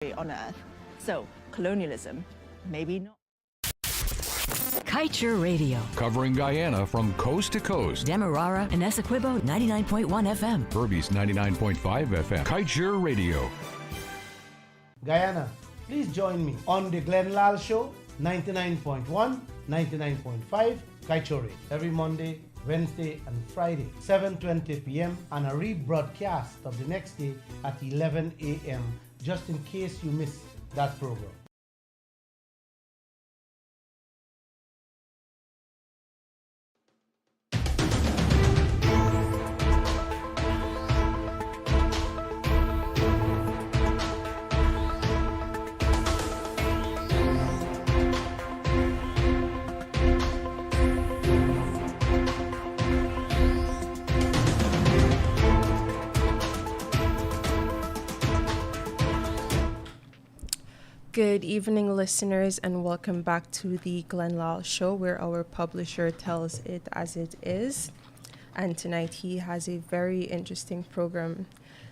on Earth. So, colonialism, maybe not. Kaieteur Radio. Covering Guyana from coast to coast. Demerara and Essequibo 99.1 FM. Berbice 99.5 FM. Kaieteur Radio. Guyana, please join me on the Lall Show, 99.1, 99.5, Kaieteur Radio. Every Monday, Wednesday and Friday, 7:20 p.m. and a rebroadcast of the next day at 11 a.m. just in case you miss that program. Good evening, listeners, and welcome back to the Lall Show, where our publisher tells it as it is. And tonight he has a very interesting program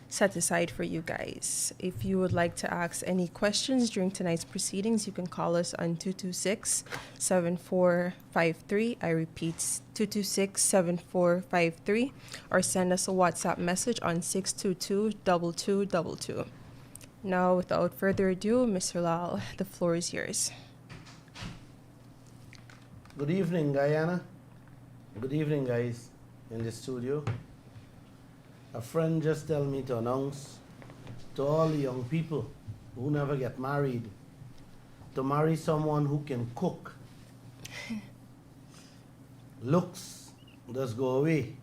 set aside for you guys. If you would like to ask any questions during tonight's proceedings, you can call us on 226-7453. I repeat, 226-7453, or send us a WhatsApp message on 622-2222. Now, without further ado, Mr. Lall, the floor is yours. Good evening, Guyana. Good evening, guys, in the studio. A friend just told me to announce to all the young people who never get married to marry someone who can cook. Looks does go away,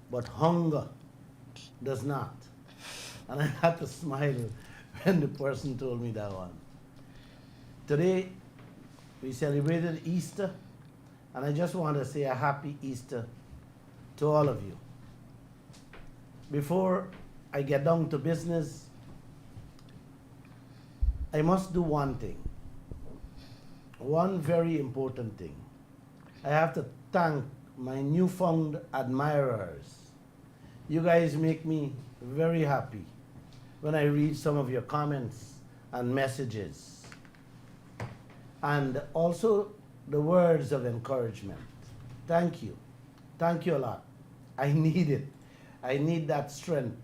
but hunger does not. And I had to smile when the person told me that one. Today, we celebrated Easter, and I just want to say a happy Easter to all of you. Before I get down to business, I must do one thing, one very important thing. I have to thank my newfound admirers. You guys make me very happy when I read some of your comments and messages, and also the words of encouragement. Thank you. Thank you a lot. I need it. I need that strength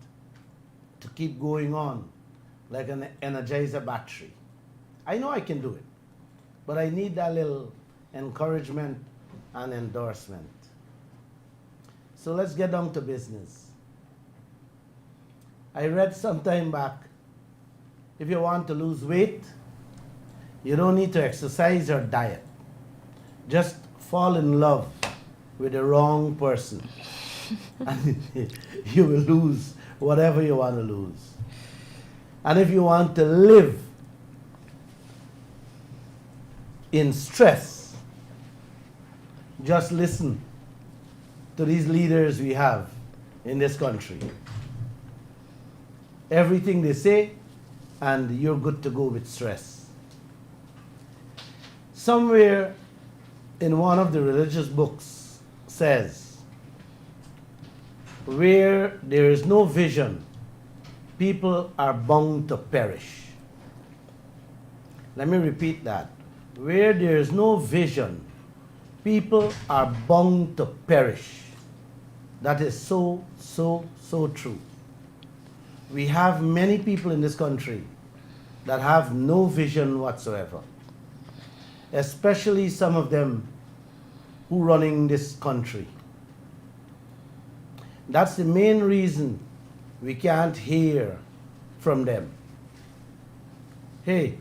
to keep going on like an Energizer battery. I know I can do it, but I need that little encouragement and endorsement. So let's get down to business. I read some time back, if you want to lose weight, you don't need to exercise or diet. Just fall in love with the wrong person. And you will lose whatever you want to lose. And if you want to live in stress, just listen to these leaders we have in this country. Everything they say, and you're good to go with stress. Somewhere in one of the religious books says, where there is no vision, people are bound to perish. Let me repeat that. Where there is no vision, people are bound to perish. That is so, so, so true. We have many people in this country that have no vision whatsoever, especially some of them who running this country. That's the main reason we can't hear from them. Hey,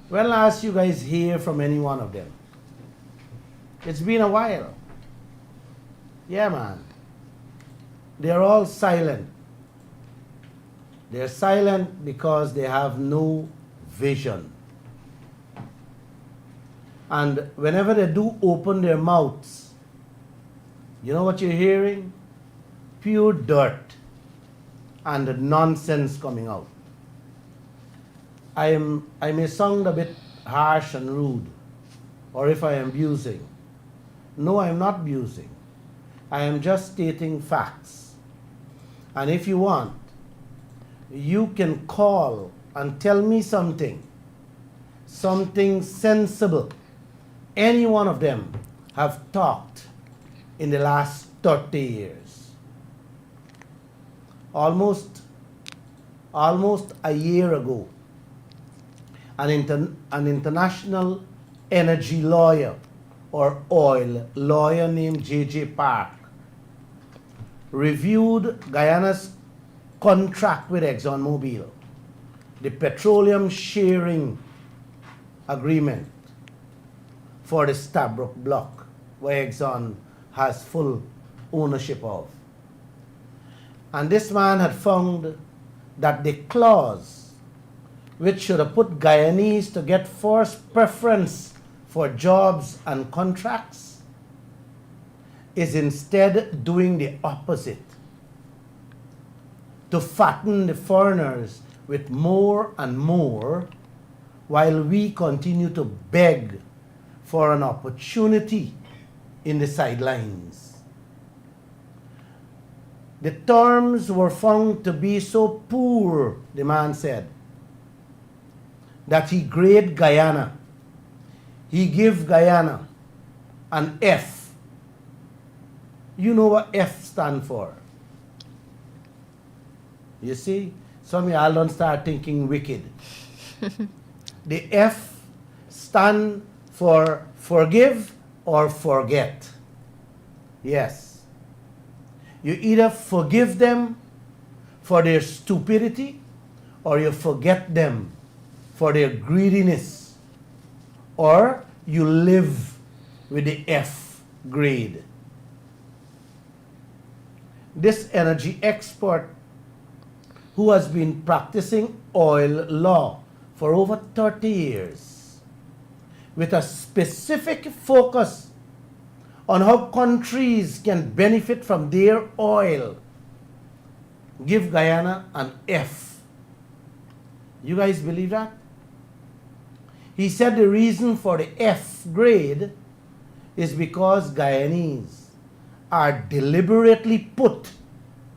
when last you guys hear from any one of them? It's been a while. Yeah, man. They're all silent. They're silent because they have no vision. And whenever they do open their mouths, you know what you're hearing? Pure dirt and nonsense coming out. I may sound a bit harsh and rude, or if I am abusing. No, I'm not abusing. I am just stating facts. And if you want, you can call and tell me something sensible any one of them have talked in the last 30 years. Almost a year ago, an international energy lawyer or oil lawyer named J.J. Park reviewed Guyana's contract with ExxonMobil, the petroleum sharing agreement for the Stabroek block, where Exxon has full ownership of. And this man had found that the clause which should have put Guyanese to get first preference for jobs and contracts is instead doing the opposite, to fatten the foreigners with more and more, while we continue to beg for an opportunity in the sidelines. The terms were found to be so poor, the man said, that he grade Guyana. He give Guyana an F. You know what F stand for? You see, some of y'all don't start thinking wicked. The F stand for forgive or forget. Yes. You either forgive them for their stupidity or you forget them for their greediness, or you live with the F grade. This energy expert, who has been practicing oil law for over 30 years, with a specific focus on how countries can benefit from their oil, give Guyana an F. You guys believe that? He said the reason for the F grade is because Guyanese are deliberately put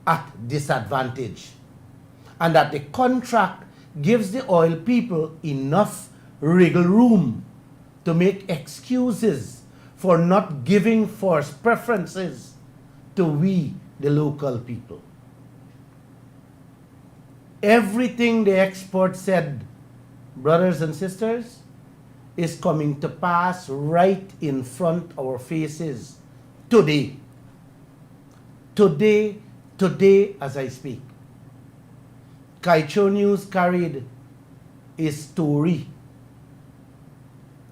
at disadvantage, and that the contract gives the oil people enough wriggle room to make excuses for not giving first preferences to we, the local people. Everything the expert said, brothers and sisters, is coming to pass right in front of our faces today. Today as I speak. Kaieteur News carried a story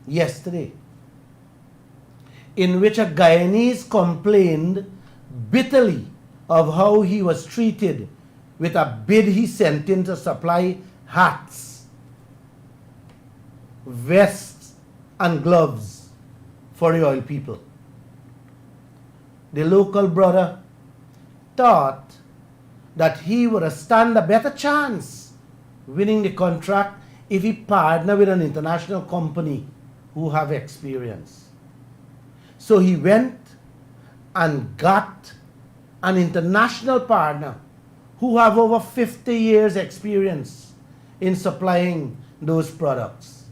yesterday in which a Guyanese complained bitterly of how he was treated with a bid he sent in to supply hats, vests, and gloves for the oil people. The local brother thought that he would stand a better chance winning the contract if he partnered with an international company who have experience. So he went and got an international partner who have over 50 years experience in supplying those products.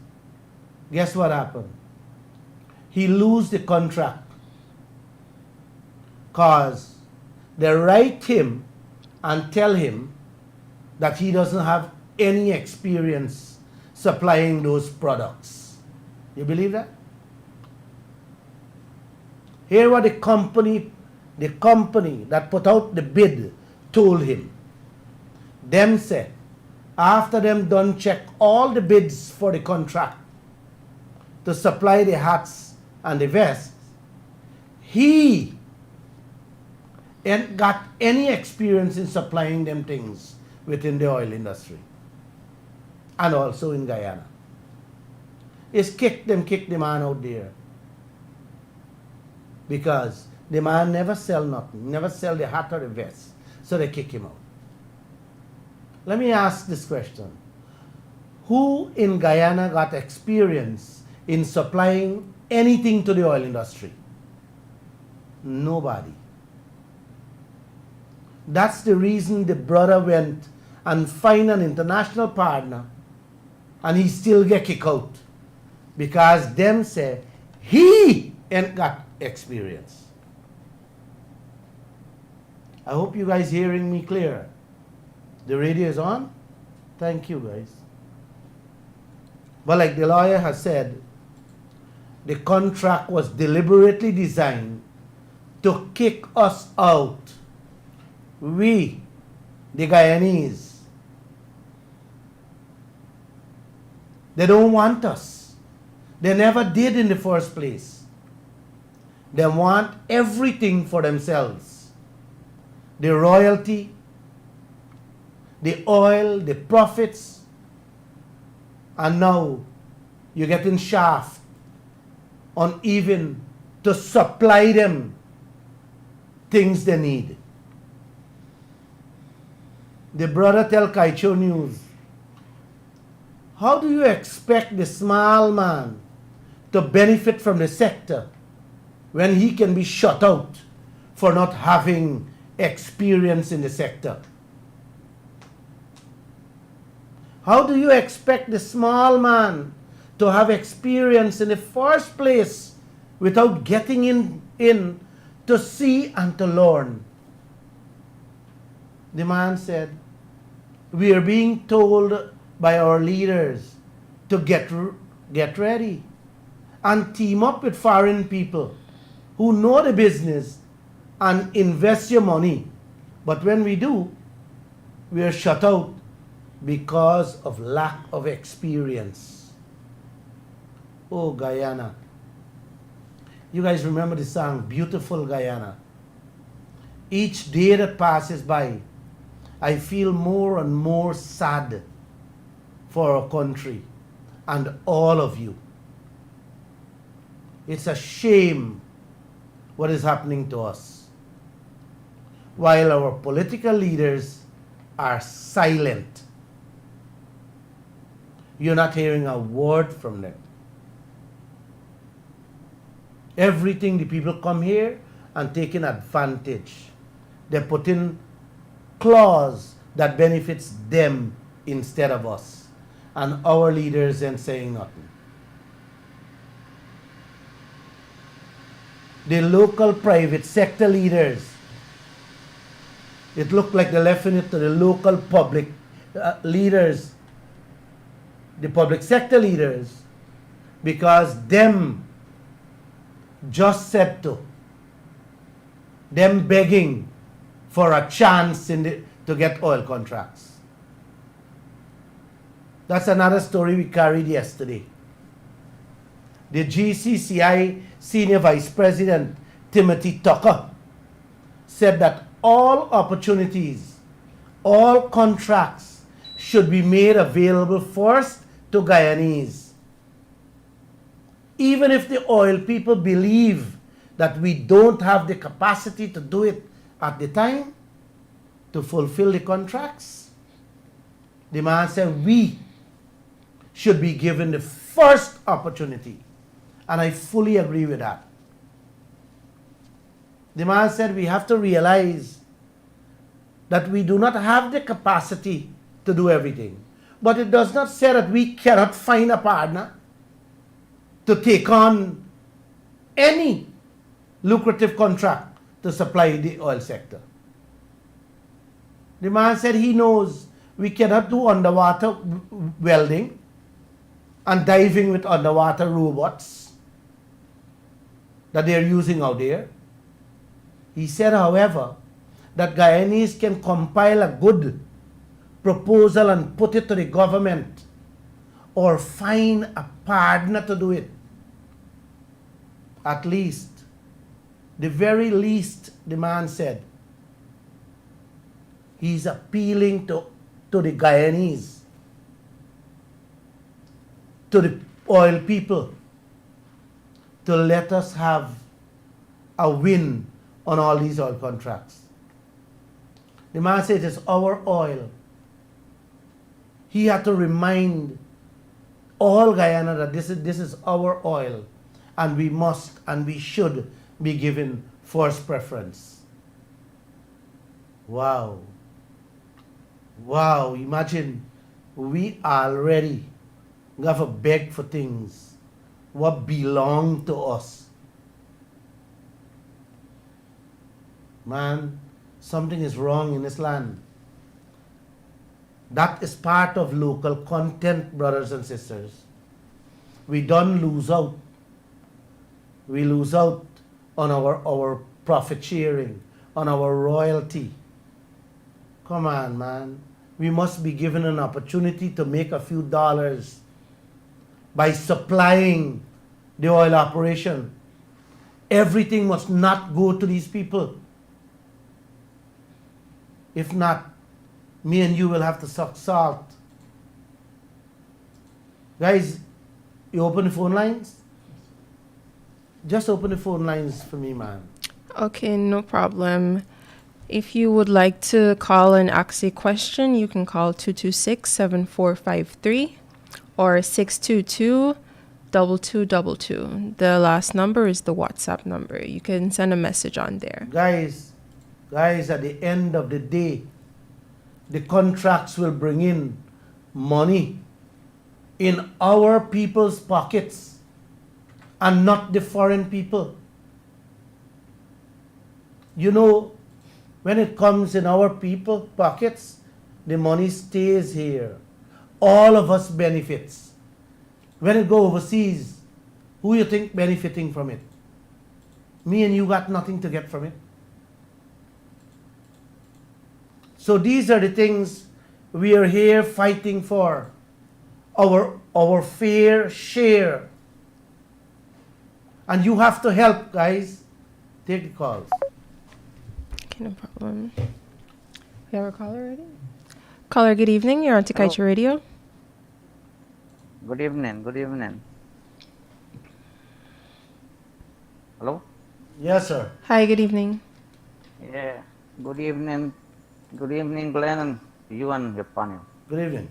Guess what happened? He lose the contract because they write him and tell him that he doesn't have any experience supplying those products. You believe that? Here what the company that put out the bid told him. Them said, after them done check all the bids for the contract to supply the hats and the vests, he ain't got any experience in supplying them things within the oil industry and also in Guyana. It's kick the man out there because the man never sell nothing, never sell the hat or the vest, so they kick him out. Let me ask this question. Who in Guyana got experience in supplying anything to the oil industry? Nobody. That's the reason the brother went and find an international partner And he still get kicked out. Because them say he ain't got experience. I hope you guys hearing me clear. The radio is on? Thank you guys. But like the lawyer has said, the contract was deliberately designed to kick us out. We, the Guyanese. They don't want us. They never did in the first place. They want everything for themselves. The royalty, the oil, the profits, and now you're getting shaft on even to supply them things they need. The brother tell Kaieteur News, how do you expect the small man to benefit from the sector when he can be shut out for not having experience in the sector? How do you expect the small man to have experience in the first place without getting in to see and to learn? The man said, we are being told by our leaders to get ready and team up with foreign people who know the business and invest your money. But when we do, we are shut out because of lack of experience. Oh, Guyana. You guys remember the song, Beautiful Guyana? Each day that passes by, I feel more and more sad for our country and all of you. It's a shame what is happening to us, while our political leaders are silent. You're not hearing a word from them. Everything the people come here and taking advantage. They put in clause that benefits them instead of us. And our leaders ain't saying nothing. The local private sector leaders, it looked like they left it to the local public leaders, the public sector leaders, because them just said to, them begging for a chance to get oil contracts. That's another story we carried yesterday. The GCCI Senior Vice President Timothy Tucker said that all opportunities, all contracts should be made available first to Guyanese. Even if the oil people believe that we don't have the capacity to do it at the time, to fulfill the contracts, the man said we should be given the first opportunity. And I fully agree with that. The man said we have to realize that we do not have the capacity to do everything. But it does not say that we cannot find a partner to take on any lucrative contract to supply the oil sector. The man said he knows we cannot do underwater welding and diving with underwater robots that they are using out there. He said, however, that Guyanese can compile a good proposal and put it to the government or find a partner to do it. At least, the very least, the man said, he's appealing to the Guyanese, to the oil people, to let us have a win on all these oil contracts. The man said it is our oil. He had to remind all Guyana that this is our oil, and we must and we should be given first preference. Wow. Wow, imagine we already We have to beg for things what belong to us. Man, something is wrong in this land. That is part of local content, brothers and sisters. We don't lose out. We lose out on our profit sharing, on our royalty. Come on, man. We must be given an opportunity to make a few dollars by supplying the oil operation. Everything must not go to these people. If not, me and you will have to suck salt. Guys, you open the phone lines? Just open the phone lines for me, man. Okay, no problem. If you would like to call and ask a question, you can call 226-7453 or 622-2222. The last number is the WhatsApp number. You can send a message on there. Guys, at the end of the day, the contracts will bring in money in our people's pockets and not the foreign people. You know, when it comes in our people pockets, the money stays here. All of us benefits. When it go overseas, who you think benefiting from it? Me and you got nothing to get from it. So these are the things we are here fighting for. Our fair share. And you have to help, guys. Take the calls. Okay, no problem. We have a caller already? Caller, good evening. You're on Kaieteur Radio. Good evening. Good evening. Hello? Yes, sir. Hi, good evening. Yeah. Good evening. Good evening, Glenn, and you and your panel. Good evening.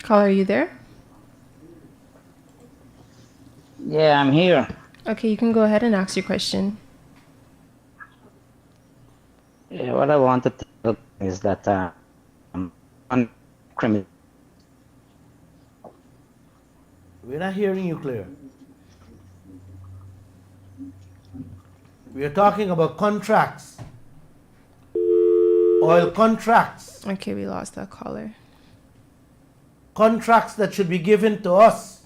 Caller, are you there? Yeah, I'm here. Okay, you can go ahead and ask your question. Yeah, what I want to tell is that I'm on criminal. We're not hearing you clear. We are talking about contracts. Oil contracts. Okay, we lost that caller. Contracts that should be given to us.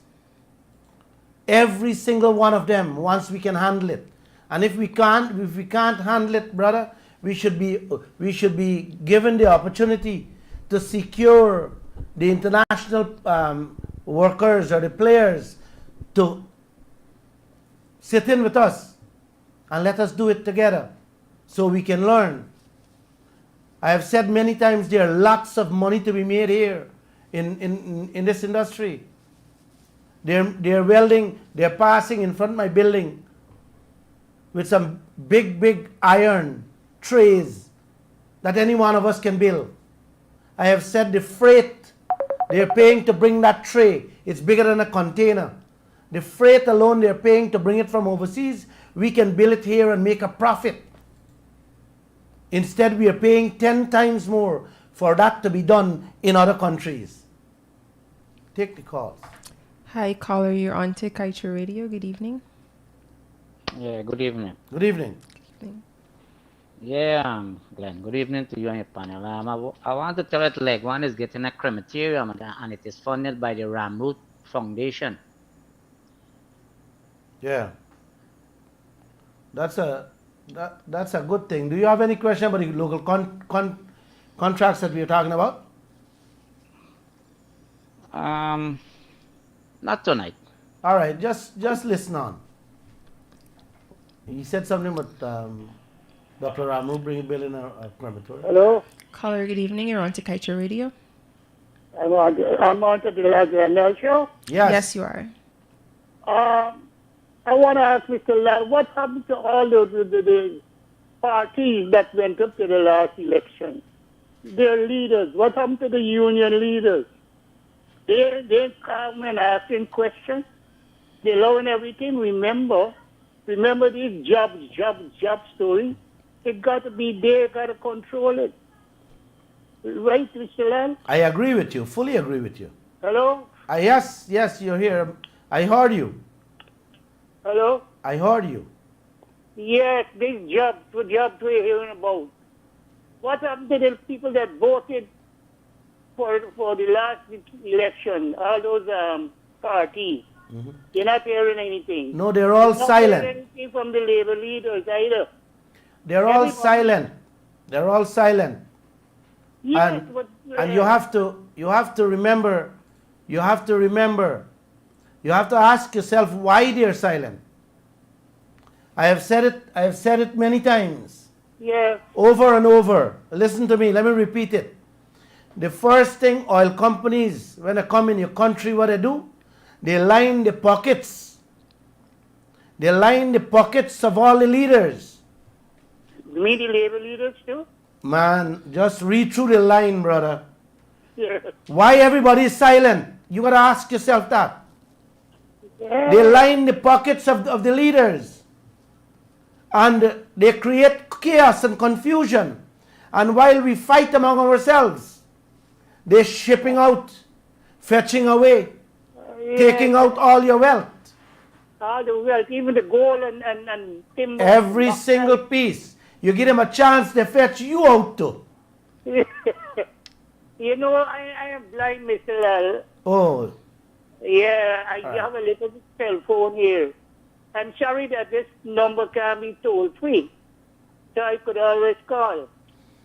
Every single one of them, once we can handle it. And if we can't handle it, brother, we should be given the opportunity to secure the international workers or the players to sit in with us and let us do it together so we can learn. I have said many times there are lots of money to be made here in this industry. They're welding, they're passing in front of my building with some big iron trays that any one of us can build. I have said the freight they're paying to bring that tray, it's bigger than a container. The freight alone they're paying to bring it from overseas, we can build it here and make a profit. Instead, we are paying 10 times more for that to be done in other countries. Take the calls. Hi, caller, you're on Kaieteur Radio. Good evening. Yeah, good evening. Good evening. Evening. Yeah, Glenn, good evening to you and your panel. I want to tell it like one is getting a crematorium and it is funded by the Ramroot Foundation. Yeah. That's a good thing. Do you have any question about the local contracts that we are talking about? Not tonight. All right, just listen on. He said something about Dr. Ramu bringing bill in a crematorium. Hello, Caller, good evening. You're on Kaieteur Radio. I'm on to the Lall show. Yes. You are. I want to ask Mr. Lall, what happened to all the parties that went up to the last election? Their leaders, what happened to the union leaders? They come and asking questions. They allowing everything. Remember these job story. It got to be there, got to control it. Right, Mr. Lall? I agree with you, fully agree with you. Hello? Yes, you're here. I heard you. Hello? I heard you. Yes, these jobs we're hearing about. What happened to the people that voted for the last election? All those parties. You're not hearing anything. No, they're all You're not silent. hearing anything from the labor leaders either. They're all Everybody- silent. They're all silent. Yes, And, but and you have to remember, you have to ask yourself why they're silent. I have said it many times, yeah, over and over. Listen to me, let me repeat it. The first thing oil companies, when they come in your country, what they do? They line the pockets. They line the pockets of all the leaders. me the labor leaders too. Man, just read through the line, brother. Yeah. Why everybody is silent? You gotta ask yourself that. Yeah. They line the pockets of the leaders. And they create chaos and confusion. And while we fight among ourselves, they're shipping out, fetching away, taking out all your wealth. All the wealth, even the gold and timber. Every single piece. You give them a chance, they fetch you out too. You know, I am blind, Mr. Lall. Oh, Yeah, I have a little cell phone here. I'm sorry that this number can be toll free, so I could always call.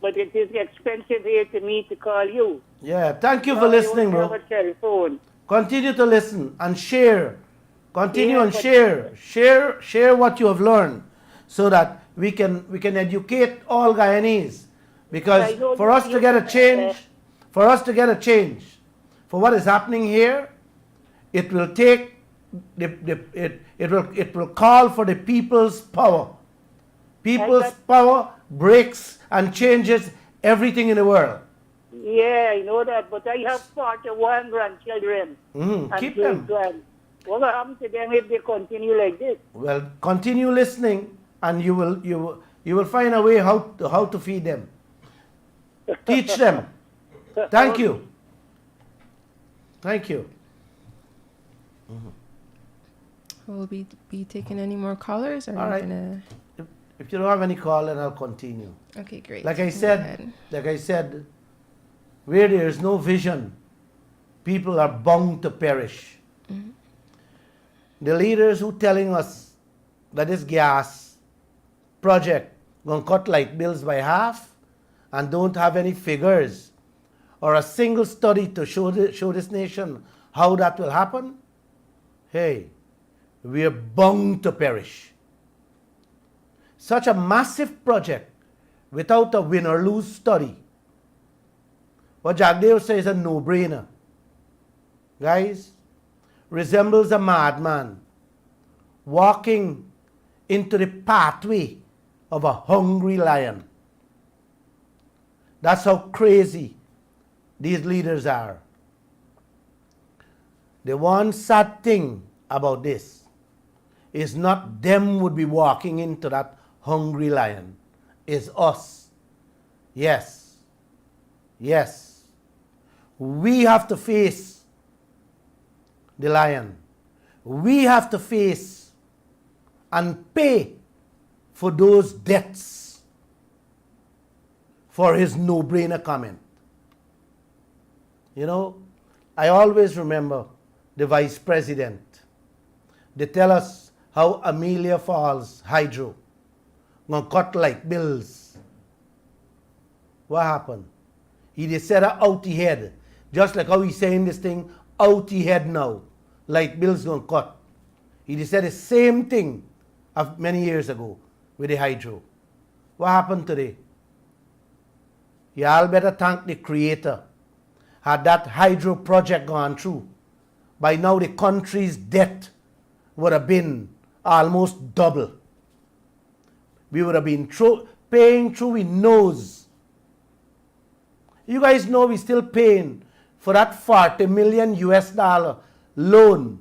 But it is expensive here to me to call you. yeah. Thank you for listening, I don't bro. have a cell phone. Continue to listen and share. Continue Yeah, and but- share what you have learned, so that we can educate all Guyanese. Because I know for that us to get a change, for what is happening here, it will take it will call for the people's power. People's power breaks and changes everything in the world. Yeah, I know that, but I have 41 grandchildren. And Keep them. great-grand. What will happen to them if they continue like this? Well, continue listening, and you will find a way how to feed them. Teach them. Thank you. Thank you. Will we be taking any more callers? Or All are right. we gonna... If you don't have any call, then I'll continue. Okay, great. Like I Go said, ahead. where there is no vision, people are bound to perish. The leaders who telling us that this gas project gonna cut light bills by half and don't have any figures or a single study to show this nation how that will happen, hey, we are bound to perish. Such a massive project without a win or lose study, what Jagdev says is a no-brainer. Guys, resembles a madman walking into the pathway of a hungry lion. That's how crazy these leaders are. The one sad thing about this is not them would be walking into that hungry lion, is us. Yes. Yes. We have to face the lion. We have to face and pay for those debts for his no-brainer comment. You know, I always remember the vice president. They tell us how Amelia Falls Hydro gonna cut light bills. What happened? He just said out the head, just like how he's saying this thing out the head now. Light bills gonna cut. He just said the same thing of many years ago with the hydro. What happened today? Y'all better thank the Creator. Had that hydro project gone through, by now the country's debt would have been almost double. We would have been paying through we nose. You guys know we're still paying for that 40 million US dollar loan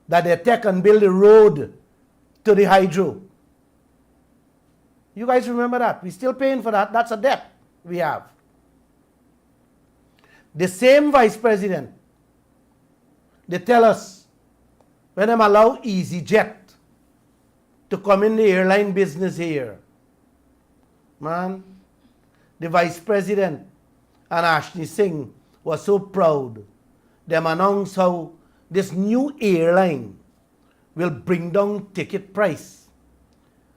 that they take and build a road to the hydro. You guys remember that? We're still paying for that. That's a debt. we have. The same vice president, they tell us when them allow EasyJet to come in the airline business here, man, the vice president and Ashley Singh was so proud. Them announced how this new airline will bring down ticket price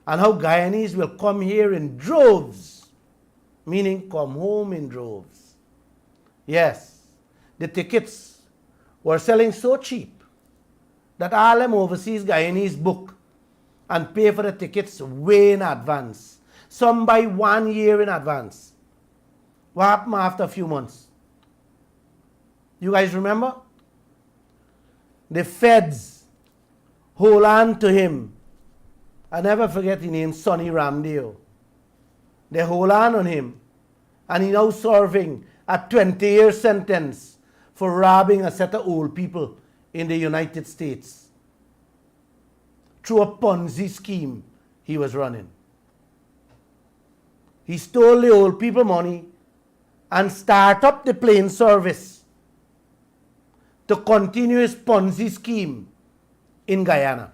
and how Guyanese will come here in droves, meaning come home in droves. Yes, the tickets were selling so cheap that all them overseas Guyanese book and pay for the tickets way in advance. Some by 1 year in advance. What happened after a few months? You guys remember? The feds hold on to him. I never forget his name, Sonny Ramdale. They hold on him, and he now serving a 20-year sentence for robbing a set of old people in the United States through a Ponzi scheme he was running. He stole the old people money and start up the plane service to continue his Ponzi scheme in Guyana.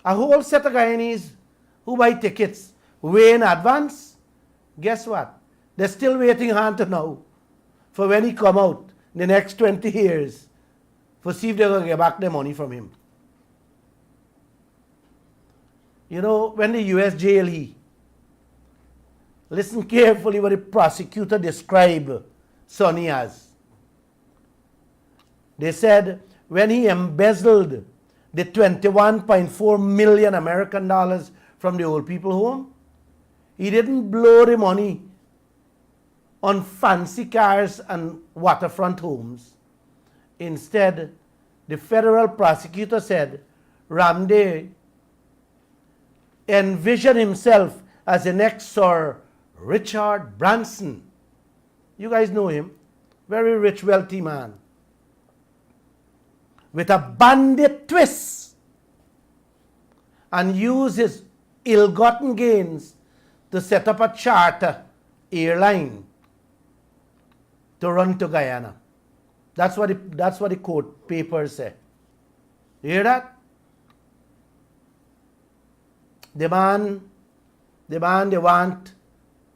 A whole set of Guyanese who buy tickets way in advance, guess what? They're still waiting until now for when he come out in the next 20 years for see if they're going to get back their money from him. You know, when the U.S. jail he, listen carefully what the prosecutor described Sonny as. They said when he embezzled the 21.4 million American dollars from the old people home, he didn't blow the money on fancy cars and waterfront homes. Instead, the federal prosecutor said Ramde envisioned himself as the next Sir Richard Branson. You guys know him. Very rich, wealthy man. With a bandit twist. And use his ill-gotten gains to set up a charter airline to run to Guyana. That's what the court papers say. You hear that? They want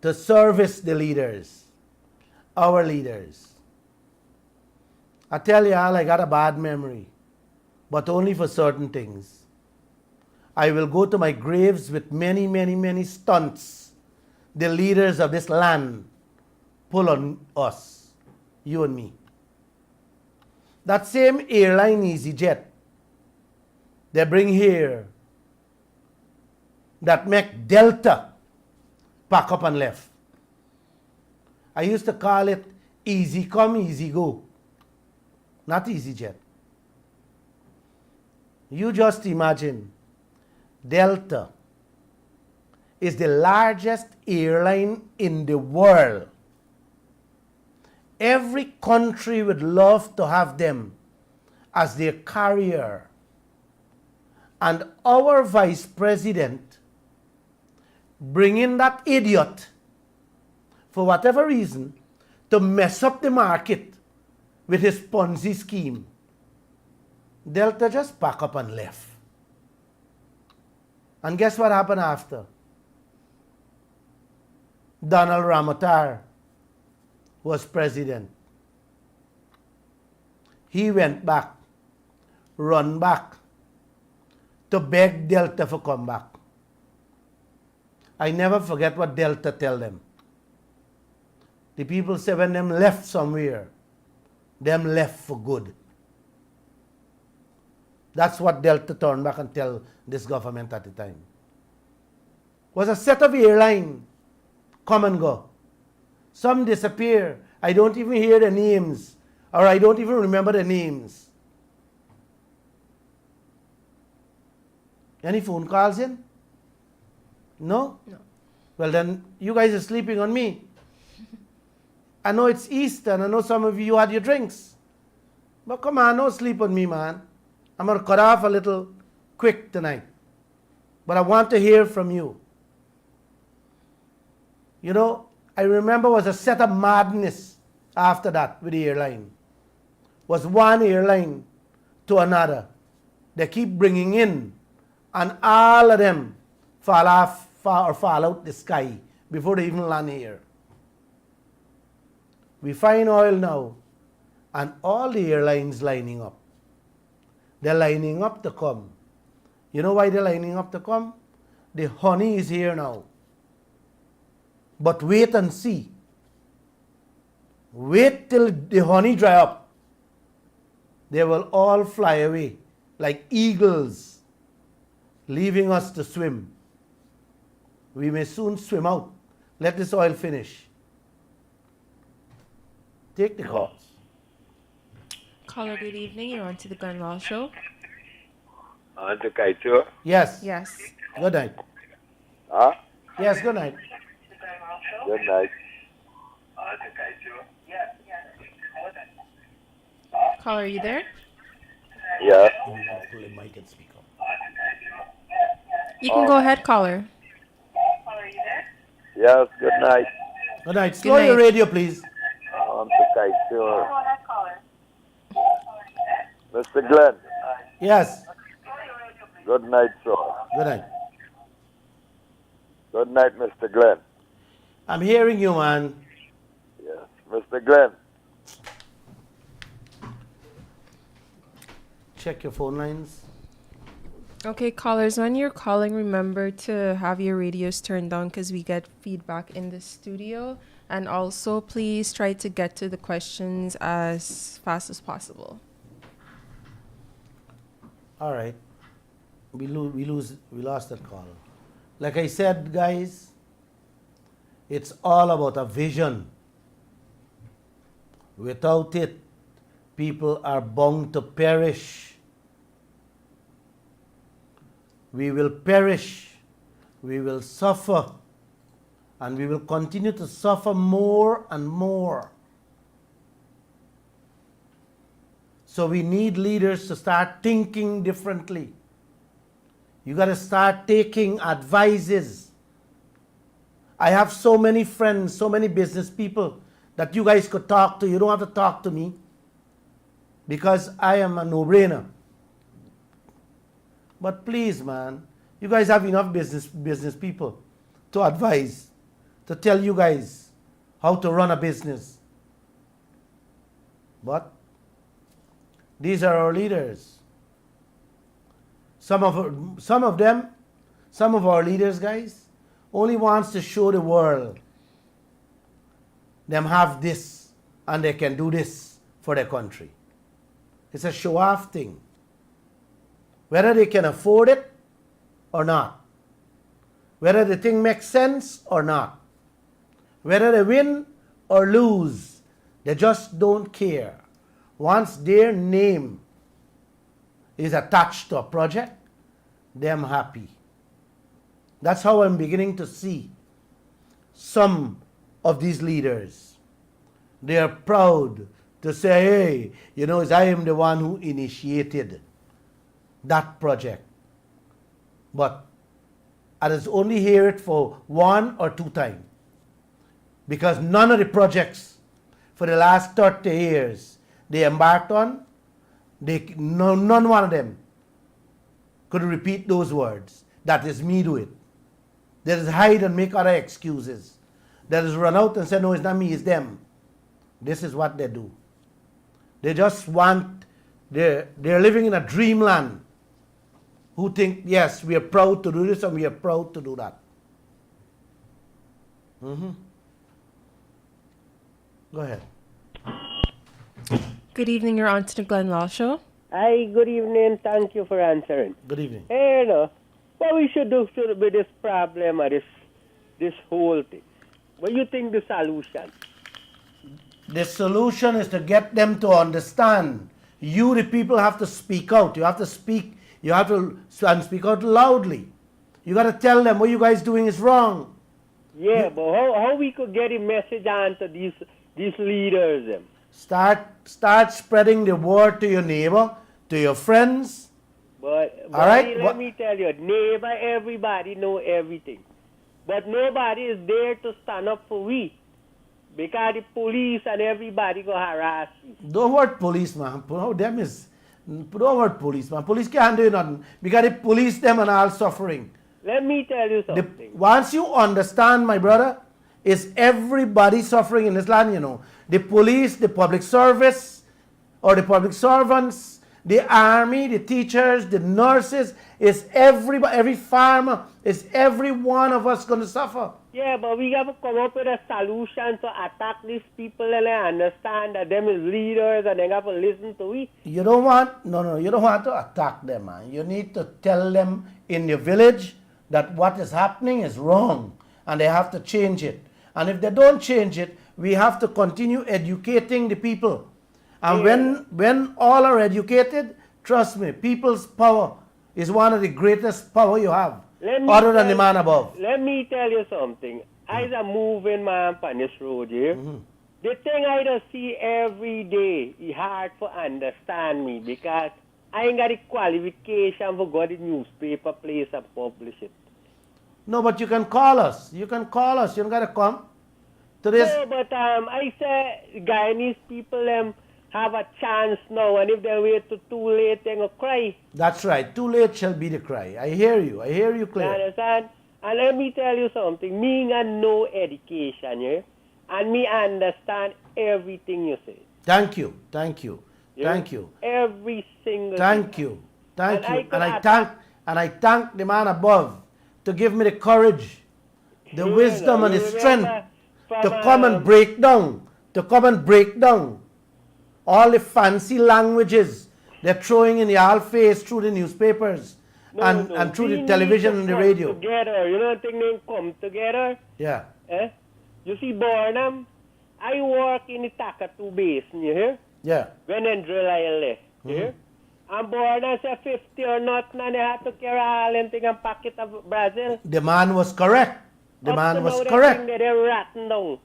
to service the leaders, our leaders. I tell y'all, I got a bad memory, but only for certain things. I will go to my graves with many, many, many stunts the leaders of this land pull on us, you and me. That same airline EasyJet they bring here that make Delta pack up and left. I used to call it easy come, easy go. Not EasyJet. You just imagine Delta is the largest airline in the world. Every country would love to have them as their carrier. And our vice president bring in that idiot for whatever reason to mess up the market with his Ponzi scheme. Delta just pack up and left. And guess what happened after? Donald Ramotar was president. He went back, run back to beg Delta for come back. I never forget what Delta tell them. The people say when them left somewhere, them left for good. That's what Delta turned back and tell this government at the time. Was a set of airline come and go. Some disappear. I don't even hear the names, or I don't even remember the names. Any phone calls in? No? No. Well then, you guys are sleeping on me. I know it's Easter, and I know some of you had your drinks. But come on, don't sleep on me, man. I'm going to cut off a little quick tonight. But I want to hear from you. You know, I remember was a set of madness after that with the airline. Was one airline to another. They keep bringing in, and all of them fall out the sky before they even land here. We find oil now, and all the airlines lining up. They're lining up to come. You know why they're lining up to come? The honey is here now. But wait and see. Wait till the honey dry up. They will all fly away like eagles, leaving us to swim. We may soon swim out. Let this oil finish. Take the calls. Caller, good evening. You're on to the Glenn Lall Show. On to Kaieteur. Yes. Yes. Good night. Huh? Yes, good night. Good night. Caller, are you there? Yeah. Pull the mic and speak up. You can go ahead, caller. Yes, good night. Good night. Slow night. your radio, please. On to Kaieteur. Mr. Glenn. Yes. Good night, sir. Good night. Good night, Mr. Glenn. I'm hearing you, man. Yes. Mr. Glenn. Check your phone lines. Okay, callers, when you're calling, remember to have your radios turned down because we get feedback in the studio. And also, please try to get to the questions as fast as possible. All right. We lost that call. Like I said, guys, it's all about a vision. Without it, people are bound to perish. We will perish. We will suffer. And we will continue to suffer more and more. So we need leaders to start thinking differently. You got to start taking advices. I have so many friends, so many business people that you guys could talk to. You don't have to talk to me because I am a no-brainer. But please, man, you guys have enough business people to advise, to tell you guys how to run a business. But these are our leaders. Some of our leaders, guys, only wants to show the world them have this and they can do this for their country. It's a show-off thing. Whether they can afford it or not. Whether the thing makes sense or not. Whether they win or lose, they just don't care. Once their name is attached to a project, them happy. That's how I'm beginning to see some of these leaders. They are proud to say, hey, I am the one who initiated that project. But I just only hear it for 1 or 2 times. Because none of the projects for the last 30 years they embarked on, none one of them could repeat those words. That is me do it. They just hide and make other excuses. They just run out and say, no, it's not me, it's them. This is what they do. They just they're living in a dreamland. Who think, yes, we are proud to do this and we are proud to do that. Go ahead. Good evening. You're on to the Glenn Lall Show. Hi, good evening. Thank you for answering. Good evening. Hey, what we should do with this problem or this whole thing? What do you think the solution? The solution is to get them to understand. You, the people, have to speak out. You have to speak. You have to speak out loudly. You got to tell them what you guys doing is wrong. Yeah, but how we could get a message on to these leaders? Them? Start spreading the word to your neighbor, to your friends. But all right? Let me tell you, neighbor, everybody know everything. But nobody is there to stand up for we. Because the police and everybody go harass you. Don't word police, man. Don't word police, man. Police can't do nothing. Because the police them and all suffering. Let me tell you something. Once you understand, my brother, is everybody suffering in this land, you know. The police, the public service, or the public servants, the army, the teachers, the nurses, is everybody, every farmer, is every one of us going to suffer. Yeah, but we have to come up with a solution to attack these people and understand that them is leaders and they have to listen to it. You don't want, you don't want to attack them, man. You need to tell them in your village that what is happening is wrong and they have to change it. And if they don't change it, we have to continue educating the people. And when all are educated, trust me, people's power is one of the greatest power you have, other than the man above. Let me tell you something. I's a moving man on this road here. The thing I just see every day is hard to understand me because I ain't got the qualification for go to the newspaper place and publish it. No, but you can call us. You can call us. You don't got to come to this. No, but I say Guyanese people have a chance now, and if they wait to too late, they will cry. That's right. Too late shall be the cry. I hear you. I hear you clear. You understand? And let me tell you something. Me got no education, yeah? And me understand everything you say. Thank you. Thank you. Yeah? Thank you. Every single Thank thing. you. Thank And you. And I thank the man above to give me the courage, the wisdom and the strength to come and break down, all the fancy languages they're throwing in the face through the newspapers and through the television and the radio. Together. You don't think they come together? Yeah. Eh? You see Bornham? I work in the Kaieteur basin, you hear? Yeah. When they drill I left, you hear? And Bornham said 50 or nothing, and they had to carry all them thing and pack it to Brazil. The man was correct. The man was correct. They're rotten down.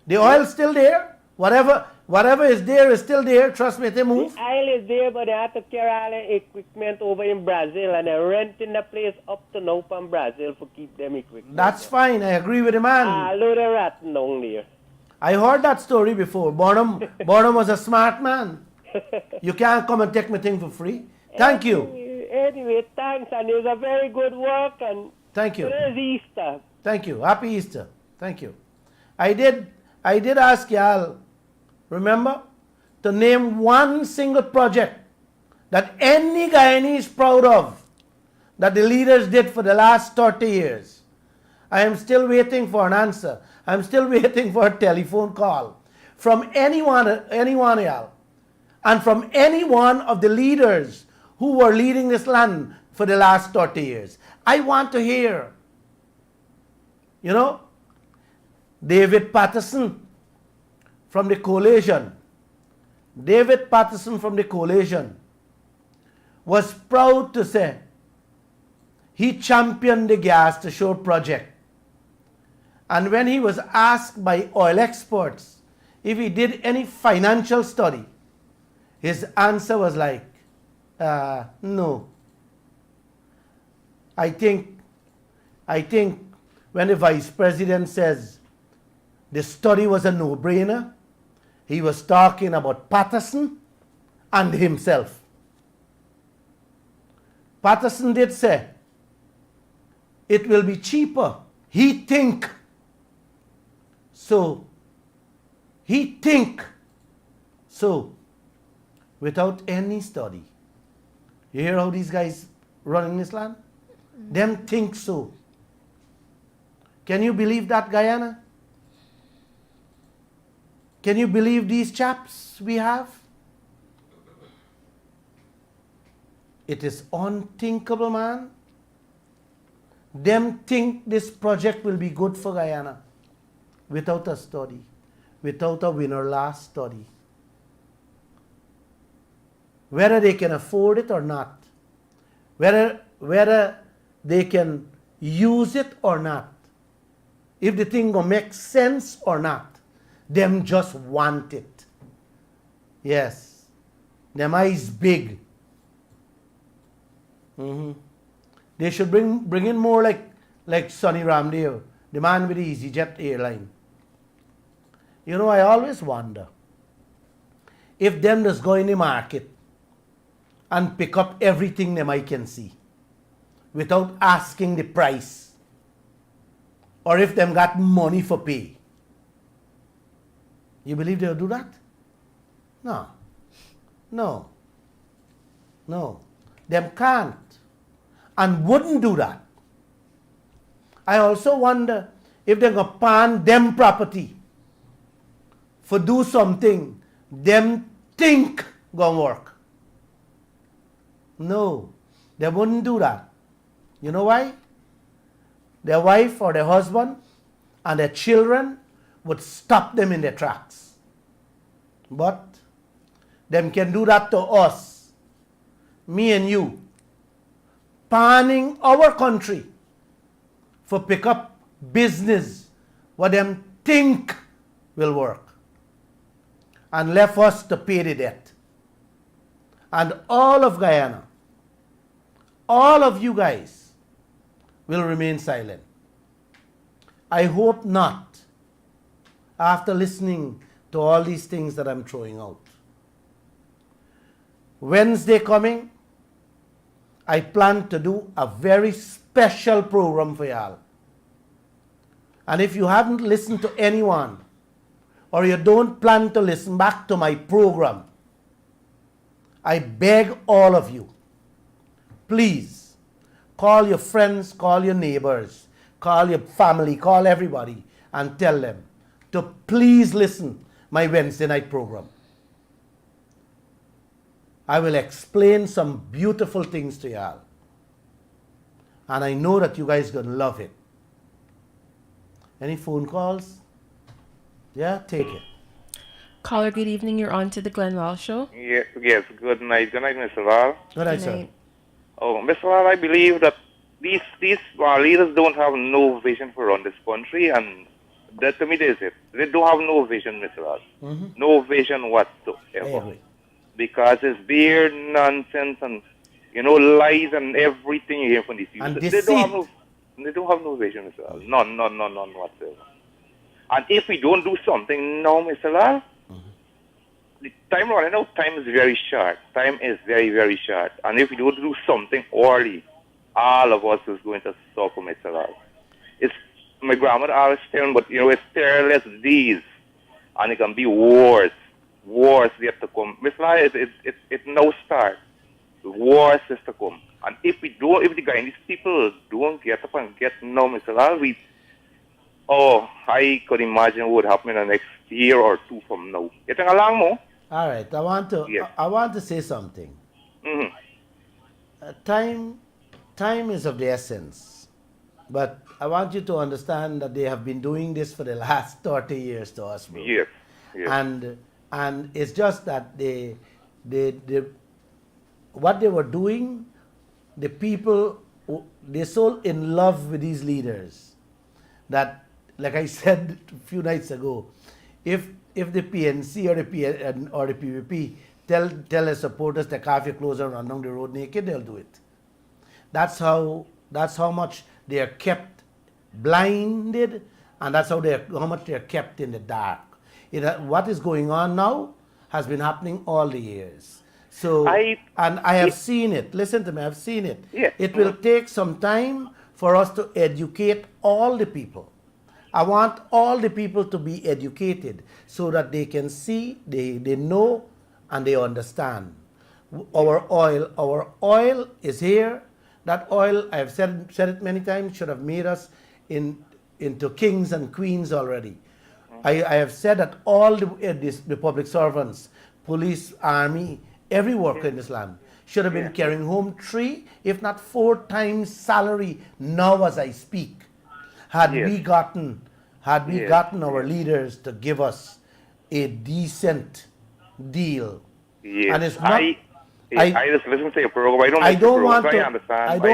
The oil's still there. Whatever is there is still there. Trust me, they move. The oil is there, but they had to carry all the equipment over in Brazil, and they're renting the place up to now from Brazil for keep them equipment. That's fine. I agree with the man. Load of rotten down there. I heard that story before. Bonham was a smart man. You can't come and take my thing for free. Thank you. Anyway, thanks, and it was a very good work. And thank you. Today's Easter. Thank you. Happy Easter. Thank you. I did ask y'all, remember, to name one single project that any Guyanese is proud of that the leaders did for the last 30 years. I am still waiting for an answer. I'm still waiting for a telephone call from anyone y'all, and from any one of the leaders who were leading this land for the last 30 years. I want to hear. You know, David Patterson from the coalition. David Patterson from the coalition was proud to say he championed the gas to shore project. And when he was asked by oil experts if he did any financial study, his answer was like, no. I think when the vice president says the study was a no-brainer, he was talking about Patterson and himself. Patterson did say it will be cheaper. He think so, without any study. You hear how these guys running this land? Them think so. Can you believe that, Guyana? Can you believe these chaps we have? It is unthinkable, man. Them think this project will be good for Guyana without a study, without a winner last study. Whether they can afford it or not, whether they can use it or not, if the thing gonna make sense or not, them just want it. Yes, them eyes big. They should bring in more like Sonny Ramdale, the man with the EasyJet airline. You know, I always wonder if them just go in the market and pick up everything them I can see without asking the price, or if them got money for pay. You believe they'll do that? No. No. No. Them can't and wouldn't do that. I also wonder if they're going to pan them property for do something them think going to work. No, they wouldn't do that. You know why? Their wife or their husband and their children would stop them in their tracks. But them can do that to us, me and you, panning our country for pick up business what them think will work and left us to pay the debt. And all of Guyana, all of you guys will remain silent. I hope not, after listening to all these things that I'm throwing out. Wednesday coming, I plan to do a very special program for y'all. And if you haven't listened to anyone, or you don't plan to listen back to my program, I beg all of you, please call your friends, call your neighbors, call your family, call everybody, and tell them to please listen my Wednesday night program. I will explain some beautiful things to y'all. And I know that you guys are going to love it. Any phone calls? Yeah, take it. Caller, good evening. You're on to the Glenn Lall Show. Yes, good night. Good night, Mr. Lall. Good night, sir. Oh, Mr. Lall, I believe that these leaders don't have no vision for run this country, and that to me is it. They don't have no vision, Mr. Lall. Mm-hmm. No vision whatsoever. Because it's beer nonsense and lies and everything you hear from these people. And They deceit. don't have no vision, Mr. Lall. None whatsoever. And if we don't do something now, Mr. Lall, the time running out, time is very short. Time is very, very short. And if we don't do something early, all of us is going to suffer, Mr. Lall. It's my grandmother always telling, but it's perilous days, and it can be wars yet to come. Mr. Lall, it now starts. Wars is to come. And if the Guyanese people don't get up and get now, Mr. Lall, I could imagine what would happen in the next year or two from now. You think along more? All right, I want to say something. Mm-hmm. Time is of the essence, but I want you to understand that they have been doing this for the last 30 years to us, bro. Yes. And it's just that they what they were doing, the people, they're so in love with these leaders that, like I said a few nights ago, if the PNC or the PVP tell their supporters to carve your clothes and run down the road naked, they'll do it. That's how much they are kept blinded, and that's how much they are kept in the dark. What is going on now has been happening all the years. So I have seen it. Listen to me, I've seen it. Yeah. It will take some time for us to educate all the people. I want all the people to be educated so that they can see, they know, and they understand. Our oil is here. That oil, I've said it many times, should have made us into kings and queens already. I have said that all the public servants, police, army, every worker in this land should have been carrying home 3, if not 4 times salary now as I speak. Had we gotten our leaders to give us a decent deal. Yes. And it's not, I just listen to your program. I don't understand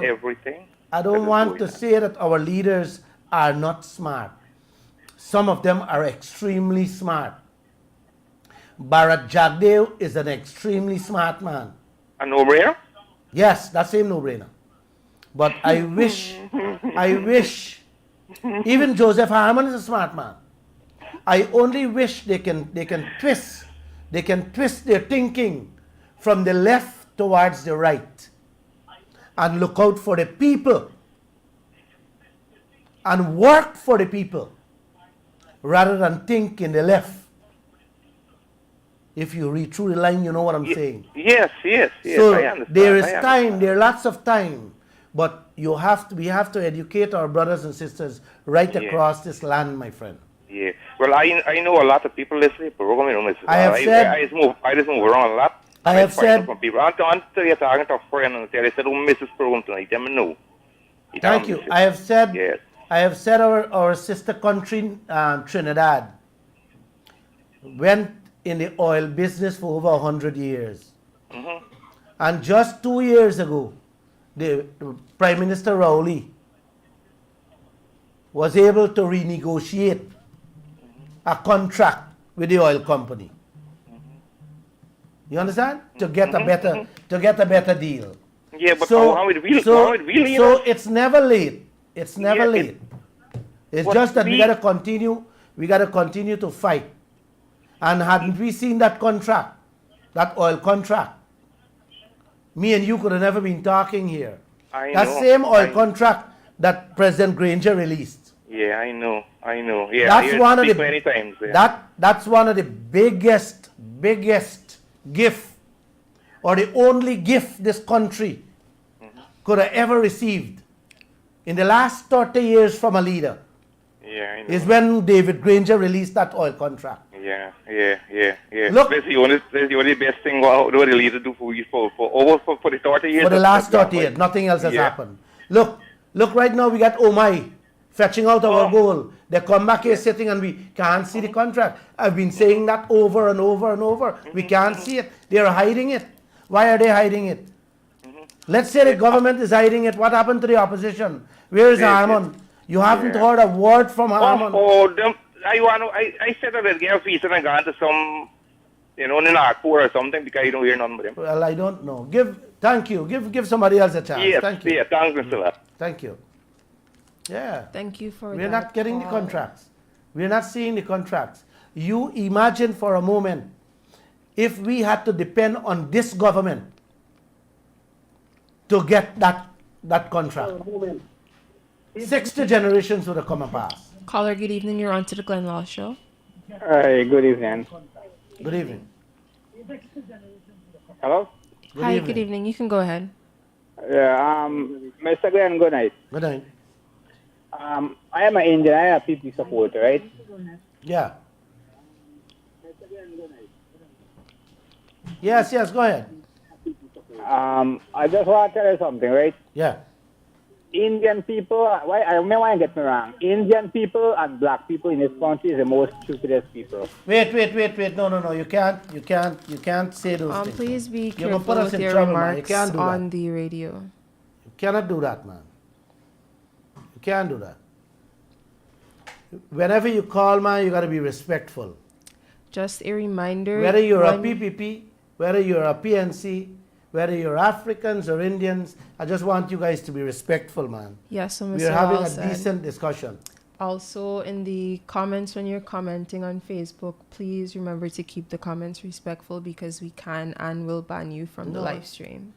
everything. I don't want to say that our leaders are not smart. Some of them are extremely smart. Bharat Jagdev is an extremely smart man. A no-brainer? Yes, that's a no-brainer. But I wish, even Joseph Harman is a smart man. I only wish they can twist their thinking from the left towards the right and look out for the people and work for the people rather than think in the left. If you read through the line, you know what I'm saying. Yes. So I understand. there is time, there are lots of time, but we have to educate our brothers and sisters right across this land, my friend. Yeah. Well, I know a lot of people listening to the program. You know, Mr. I just move around a lot. I have said. From people. I'm talking to a friend and they said, "Oh, miss this program tonight." Let me know. Thank you. I have said. Yes. I have said our sister country, Trinidad, went in the oil business for over 100 years. Mm-hmm. And just 2 years ago, the Prime Minister Lall was able to renegotiate a contract with the oil company. You understand? To get a better deal. Yeah, but so, how it really so it's never late. It's never late. It's just that we gotta continue to fight. And hadn't we seen that contract, that oil contract, me and you could have never been talking here. That same oil contract that President Granger released. Yeah, I know. Yeah, that's one of the many times. Yeah. That's one of the biggest gift, or the only gift this country could have ever received in the last 30 years from a leader. Yeah, I know. Is when David Granger released that oil contract. Yeah. Look, that's the only best thing what the leader do for the 30 years. For the last 30 years, nothing else has happened. Look right now we got Omai fetching out our goal. They come back here sitting and we can't see the contract. I've been saying that over and over and over. We can't see it. They're hiding it. Why are they hiding it? Let's say the government is hiding it. What happened to the opposition? Where is Harmon? You haven't heard a word from Harmon. I said that they have visa and gone to some, in Nagpur or something because I don't hear nothing about them. Well, I don't know. Thank you. Give somebody else a chance. Yes, thank you. Yeah, thanks, Mr. Lall. Thank you. Yeah. Thank you for We're not getting the contracts. We're not seeing the contracts. You imagine for a moment if we had to depend on this government to get that contract. 60 generations would have come and passed. Caller, good evening. You're on to the Glenn Lall Show. Hi, good evening. Good evening. Hello? Good evening. You can go ahead. Yeah, Mr. Glenn, good night. Good night. I am an Indian. I am a PP supporter, right? Yeah. Yes, go ahead. I just want to tell you something, right? Yeah. Indian people, I may want to get me wrong. Indian people and black people in this country is the most stupidest people. Wait. No. You can't say those things. Please be You're gonna put careful us with in your trouble, man. You remarks can't do on that. the radio. You cannot do that, man. You can't do that. Whenever you call, man, you got to be respectful. Just a reminder. Whether you're a PPP, whether you're a PNC, whether you're Africans or Indians, I just want you guys to be respectful, man. Yes, so Mr. We're having Lall a said. decent discussion. Also, in the comments when you're commenting on Facebook, please remember to keep the comments respectful because we can and will ban you from the live stream.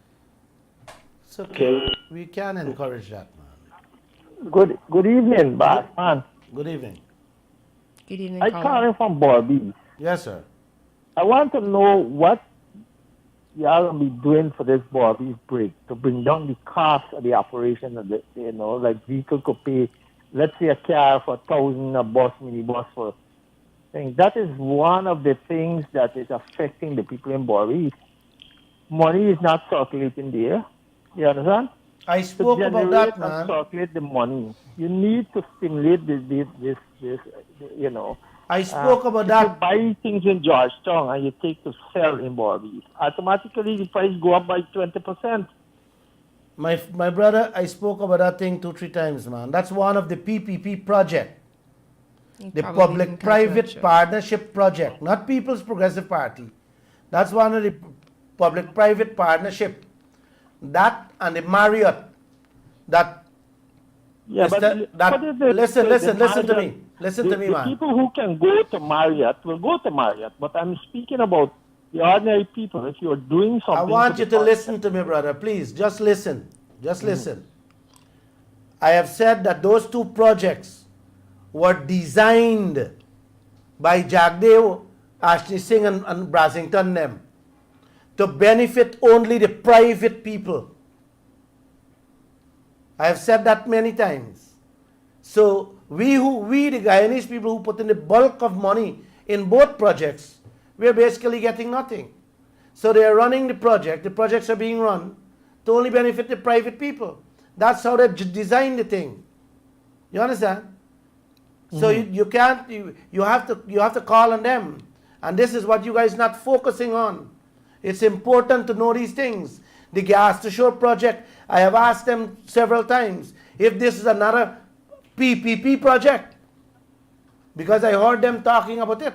It's okay. We can encourage that, man. Good evening, boss man. Good evening. Good evening, I'm caller. calling from Borby. Yes, sir. I want to know what y'all gonna be doing for this Borby break to bring down the cost of the operation of the, like vehicle could pay, let's say a car for 1,000, a bus, minibus for things. That is one of the things that is affecting the people in Borby. Money is not circulating there. You understand? I spoke about that, man. Circulate the money. You need to stimulate this. I spoke about that. You buy things in Georgetown and you take to sell in Borby. Automatically, the price go up by 20%. My brother, I spoke about that thing 2-3 times, man. That's one of the PPP project. The public-private partnership project, not People's Progressive Party. That's one of the public-private partnership. That and the Marriott that Yeah, but listen to me. Listen to me, the man. people who can go to Marriott will go to Marriott, but I'm speaking about the ordinary people. If you're doing something, I want you to listen to me, brother. Please, just listen. Just listen. I have said that those two projects were designed by Jagdev, Ashley Singh, and Brasington them to benefit only the private people. I have said that many times. So we the Guyanese people who put in the bulk of money in both projects, we're basically getting nothing. So they are running the projects are being run to only benefit the private people. That's how they designed the thing. You understand? So you can't, you have to call on them. And this is what you guys not focusing on. It's important to know these things. The Gas to Shore project, I have asked them several times if this is another PPP project, because I heard them talking about it.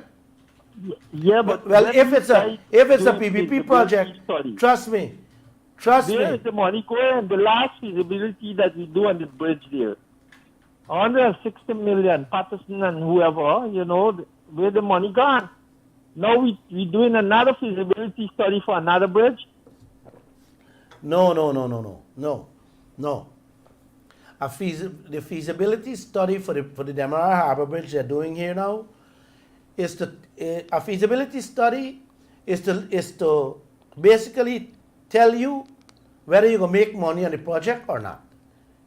Yeah, but well, if it's a PPP project, trust me. Where is the money going? The last feasibility that we do on the bridge there, 160 million, Patterson and whoever, where the money gone? Now we doing another feasibility study for another bridge. No. The feasibility study for the Demerara Harbor Bridge they're doing here now is a feasibility study is to basically tell you whether you're going to make money on the project or not.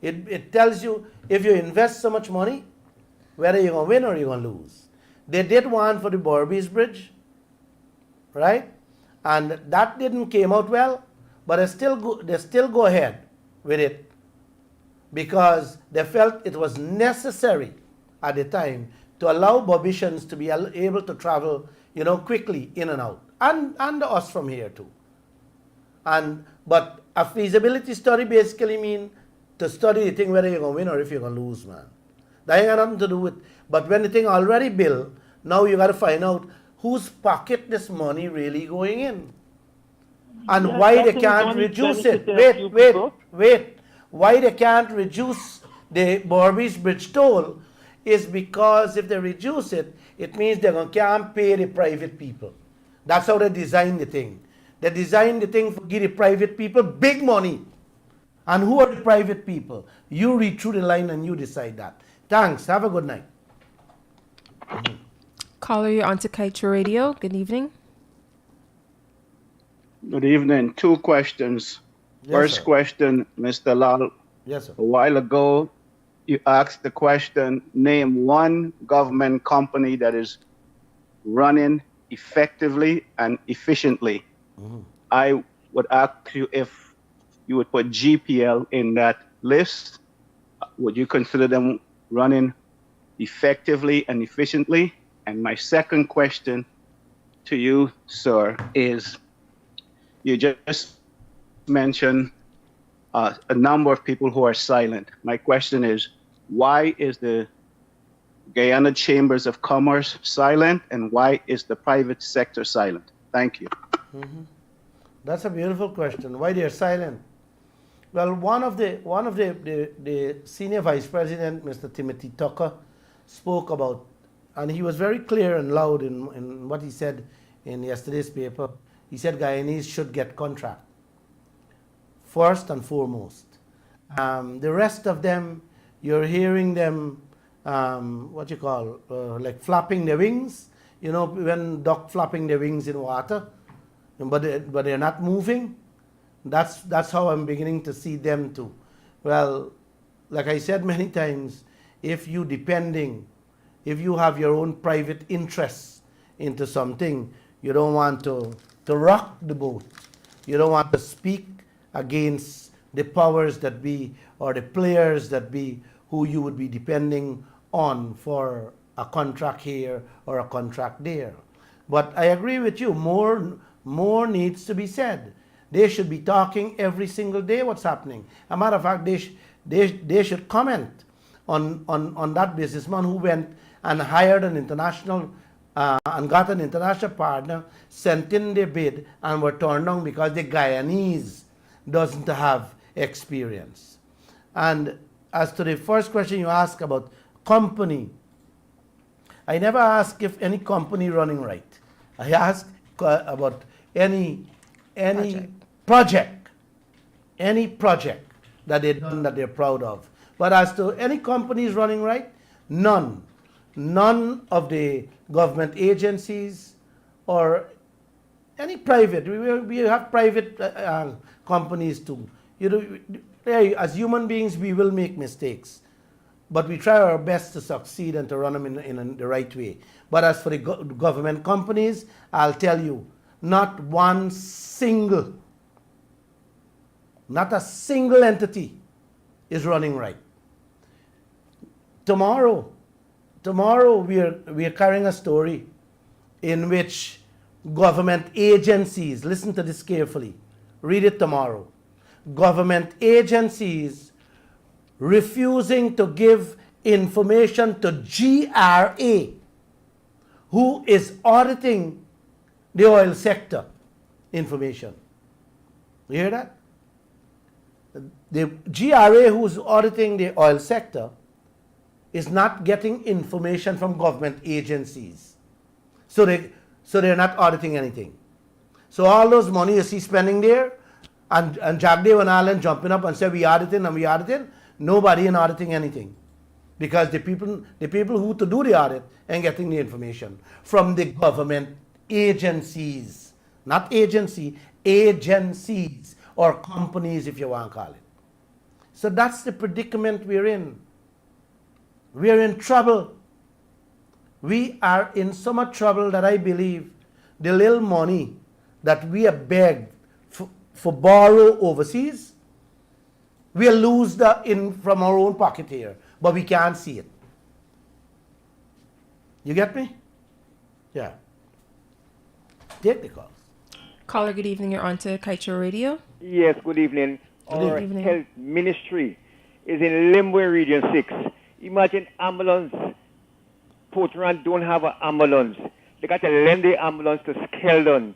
It tells you if you invest so much money, whether you're going to win or you're going to lose. They did one for the Borby's Bridge, right? And that didn't came out well, but they still go ahead with it because they felt it was necessary at the time to allow Bobitians to be able to travel, quickly in and out, and us from here too. But a feasibility study basically means to study the thing whether you're going to win or if you're going to lose, man. That ain't got nothing to do with. But when the thing already built, now you got to find out whose pocket this money really going in, and why they can't reduce it. Wait. Why they can't reduce the Borby's Bridge toll is because if they reduce it, it means they can't pay the private people. That's how they designed the thing. They designed the thing to give the private people big money. And who are the private people? You read through the line and you decide that. Thanks. Have a good night. Caller, you're on to Kaieteur Radio. Good evening. Good evening. Two questions. First question, Mr. Lall. Yes, sir. A while ago, you asked the question, name one government company that is running effectively and efficiently. I would ask you if you would put GPL in that list. Would you consider them running effectively and efficiently? And my second question to you, sir, is you just mentioned a number of people who are silent. My question is, why is the Guyana Chambers of Commerce silent, and why is the private sector silent? Thank you. That's a beautiful question. Why they are silent? Well, one of the senior vice president, Mr. Timothy Tucker, spoke about, and he was very clear and loud in what he said in yesterday's paper. He said Guyanese should get contract first and foremost. The rest of them, you're hearing them, like flapping their wings. When duck flapping their wings in water, but they're not moving. That's how I'm beginning to see them too. Well, like I said many times, if you have your own private interests into something, you don't want to rock the boat. You don't want to speak against the powers that be or the players that be who you would be depending on for a contract here or a contract there. But I agree with you, more needs to be said. They should be talking every single day what's happening. As a matter of fact, they should comment on that businessman who went and hired an international and got an international partner, sent in their bid and were turned down because the Guyanese doesn't have experience. And as to the first question you asked about company, I never ask if any company running right. I ask about any project that they've done that they're proud of. But as to any companies running right, none. None of the government agencies or any private. We have private companies too. As human beings, we will make mistakes, but we try our best to succeed and to run them in the right way. But as for the government companies, I'll tell you, not a single entity is running right. Tomorrow we are carrying a story in which government agencies, listen to this carefully, read it tomorrow, government agencies refusing to give information to GRA, who is auditing the oil sector information. You hear that? The GRA, who's auditing the oil sector, is not getting information from government agencies. So they're not auditing anything. So all those money you see spending there, and Jagdev and Allen jumping up and say we auditing, nobody in auditing anything. Because the people who to do the audit and getting the information from the government agencies, not agency, agencies or companies if you want to call it. So that's the predicament we're in. We're in trouble. We are in so much trouble that I believe the little money that we have begged for borrow overseas, we'll lose from our own pocket here, but we can't see it. You get me? Yeah. Take the calls. Caller, good evening. You're on to Kaieteur Radio. Yes, good evening. Our health ministry is in Limwe Region 6. Imagine ambulance. Portland don't have an ambulance. They got to lend the ambulance to Skeldon.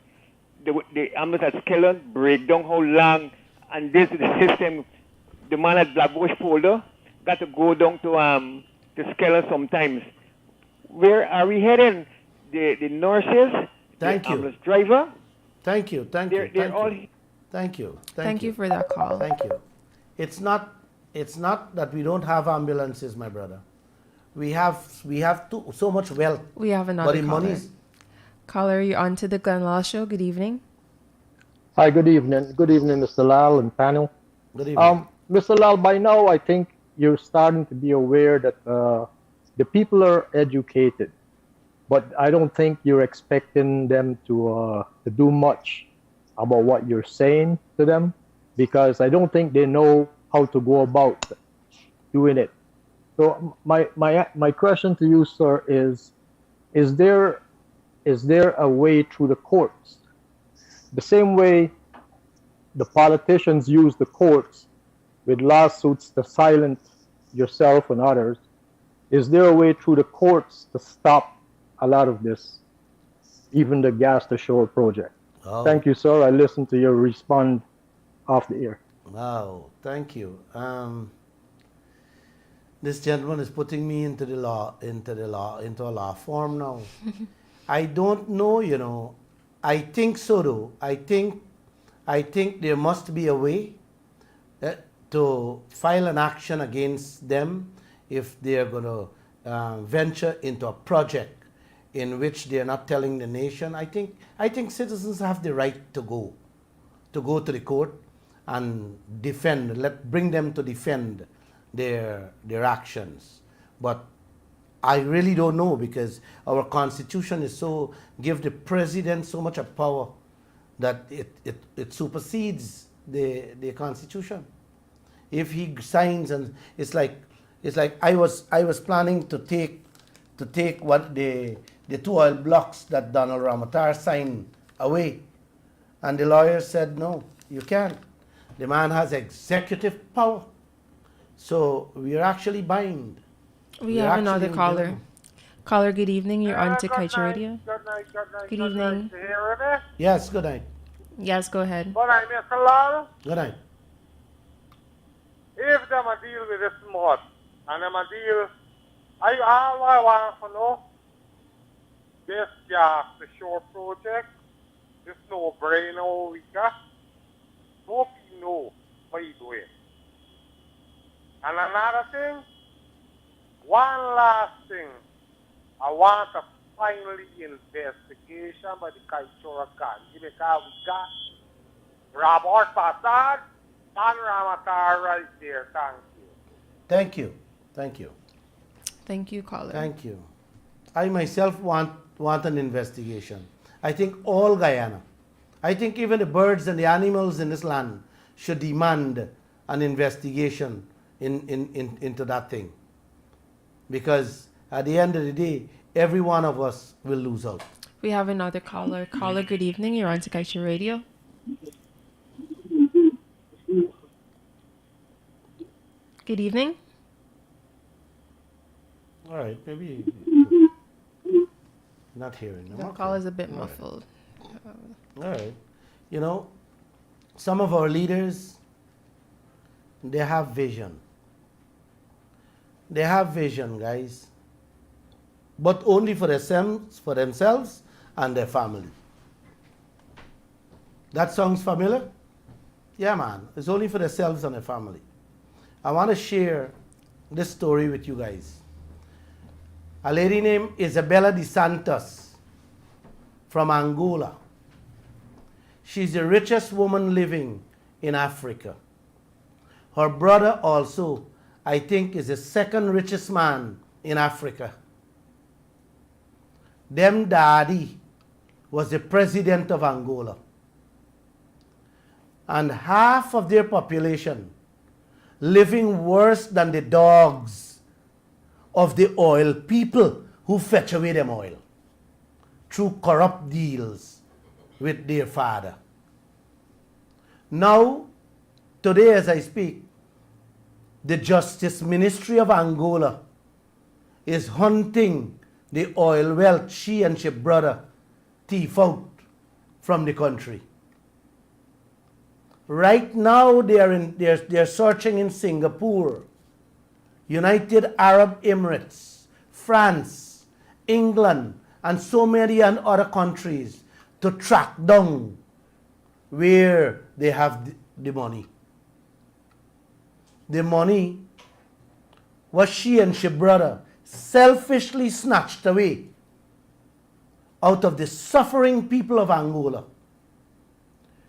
The ambulance at Skeldon break down how long, and this is the system. The man at Blackbush folder got to go down to Skeldon sometimes. Where are we heading? The nurses, Thank the you. ambulance driver. Thank you. Thank you for that call. Thank you. It's not that we don't have ambulances, my brother. We have so much wealth. We have another but in caller. money's, Caller, you're on to the Glenn Lall Show. Good evening. Hi, good evening. Good evening, Mr. Lall and panel. Good evening. Mr. Lall, by now I think you're starting to be aware that the people are educated, but I don't think you're expecting them to do much about what you're saying to them, because I don't think they know how to go about doing it. So my question to you, sir, is there a way through the courts, the same way the politicians use the courts with lawsuits to silence yourself and others? Is there a way through the courts to stop a lot of this, even the gas to shore project? Oh. Thank you, sir. I listened to your respond off the air. Wow, thank you. This gentleman is putting me into a law form now. I don't know, I think so though. I think there must be a way to file an action against them if they are going to venture into a project in which they are not telling the nation. I think citizens have the right to go to the court and bring them to defend their actions. But I really don't know, because our constitution is give the president so much of power that it supersedes the constitution. If he signs, and it's like I was planning to take what the 2 oil blocks that Donald Ramotar signed away, and the lawyer said no, you can't. The man has executive power, so we are actually bind. We have another caller. Caller, good evening. You're on to Kaieteur Radio. Good evening. Yes, good night. Yes, go ahead. Good night, Mr. Lall. Good night. if them a deal with this mud, and them a deal, all I want to know, this gas, the shore project, this no-brainer we got, no people know what you doing. And another thing, one last thing, I want a finally investigation by the Kaieteur County because we got Robert Passard and Ramatar right there. Thank you. Thank you. Thank you, caller. Thank you. I myself want an investigation. I think all Guyana, I think even the birds and the animals in this land should demand an investigation into that thing. Because at the end of the day, every one of us will lose out. We have another caller. Caller, good evening. You're on Kaieteur Radio. Good evening. All right, maybe not hearing them. The Okay. call is a bit muffled. All right. You know, some of our leaders, they have vision. They have vision, guys. But only for themselves and their family. That sounds familiar? Yeah, man. It's only for themselves and their family. I want to share this story with you guys. A lady named Isabella de Santos from Angola. She's the richest woman living in Africa. Her brother also, I think, is the second richest man in Africa. Them daddy was the president of Angola. And half of their population living worse than the dogs of the oil people who fetch away them oil through corrupt deals with their father. Now, today as I speak, the Justice Ministry of Angola is hunting the oil wealth she and her brother thief out from the country. Right now they're searching in Singapore, United Arab Emirates, France, England, and so many and other countries to track down where they have the money. The money was she and her brother selfishly snatched away out of the suffering people of Angola.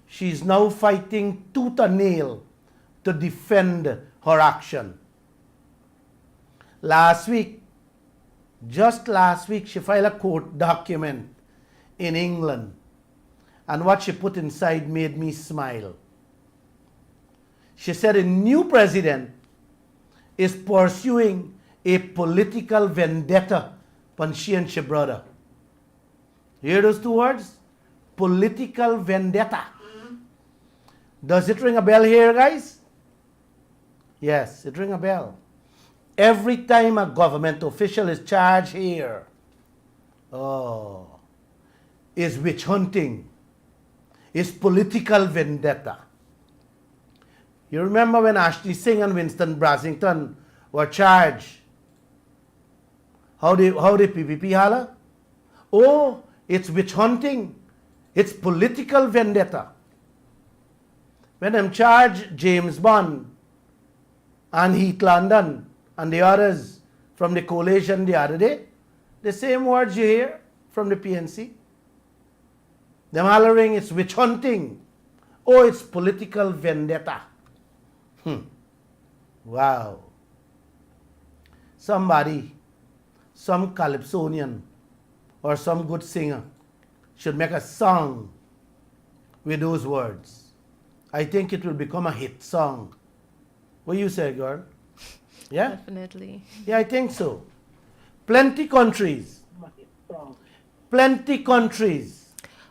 She's now fighting tooth and nail to defend her action. Just last week, she filed a court document in England, and what she put inside made me smile. She said a new president is pursuing a political vendetta upon she and her brother. You hear those two words? Political vendetta. Does it ring a bell here, guys? Yes, it rings a bell. Every time a government official is charged here, is witch hunting, is political vendetta. You remember when Ashley Singh and Winston Brasington were charged? How the PPP holler? Oh, it's witch hunting. It's political vendetta. When them charged James Bond and Heath London and the others from the coalition the other day, the same words you hear from the PNC. Them hollering it's witch hunting. Oh, it's political vendetta. Wow. Somebody, some Calypsonian or some good singer should make a song with those words. I think it will become a hit song. What do you say, girl? Yeah? Definitely. Yeah, I think so. Plenty countries.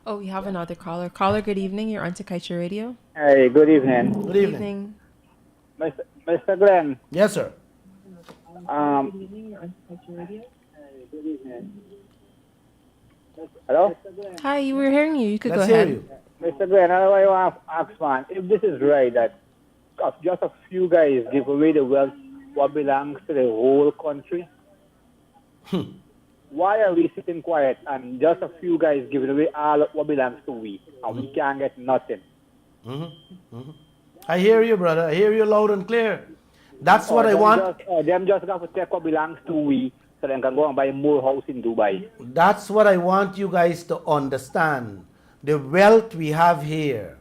Oh, we have another caller. Caller, good evening. You're on Kaieteur Radio. Hey, good evening. Good evening. Mr. Glenn. Yes, sir. Hello? Hi, we're hearing you. You could Let's go ahead. hear you. Mr. Glenn, I want to ask, man, if this is right that just a few guys give away the wealth what belongs to the whole country? Why are we sitting quiet and just a few guys giving away all what belongs to we, and we can't get nothing? I hear you, brother. I hear you loud and clear. That's what I want. Them just got to take what belongs to we, so they can go and buy more house in Dubai. That's what I want you guys to understand. The wealth we have here,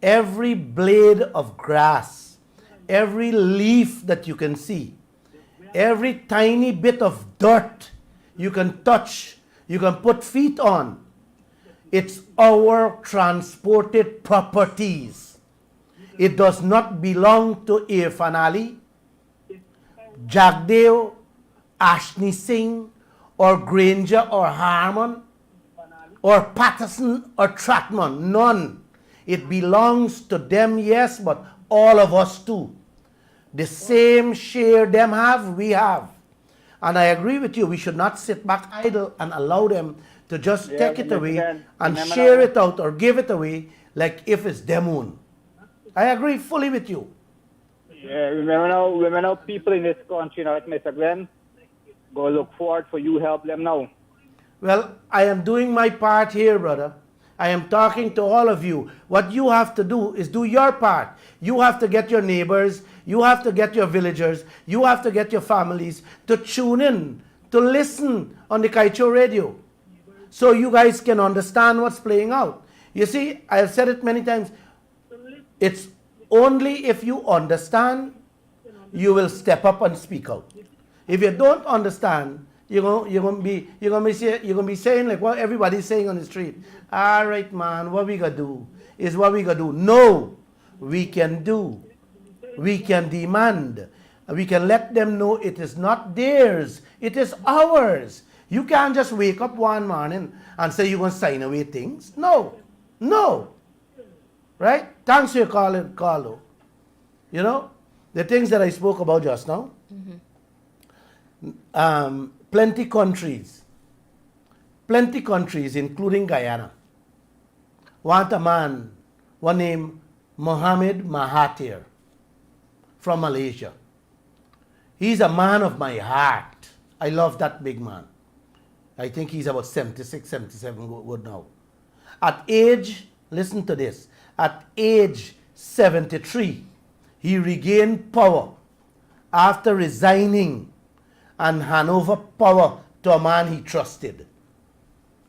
every blade of grass, every leaf that you can see, every tiny bit of dirt you can touch, you can put feet on, it's our transported properties. It does not belong to Irfan Ali, Jagdeo, Ashney Singh, or Granger, or Harmon, or Patterson, or Tratman. None. It belongs to them, yes, but all of us too. The same share them have, we have. And I agree with you, we should not sit back idle and allow them to just take it away and share it out or give it away like if it's them own. I agree fully with you. Yeah, remember now people in this country, Mr. Glenn, go look forward for you help them now. Well, I am doing my part here, brother. I am talking to all of you. What you have to do is do your part. You have to get your neighbors, you have to get your villagers, you have to get your families to tune in, to listen on the Kaieteur radio, so you guys can understand what's playing out. You see, I have said it many times, it's only if you understand, you will step up and speak out. If you don't understand, you're gonna be saying like what everybody's saying on the street. All right, man, what we gonna do is what we gonna do. No, we can do. We can demand. We can let them know it is not theirs. It is ours. You can't just wake up one morning and say you're gonna sign away things. No, no. Right? Thanks for your call, though. You know, the things that I spoke about just now. Plenty countries, including Guyana, want a man, one named Mahaicony from Malaysia. He's a man of my heart. I love that big man. I think he's about 76, 77 good now. At age, listen to this, at age 73, he regained power after resigning and hand over power to a man he trusted,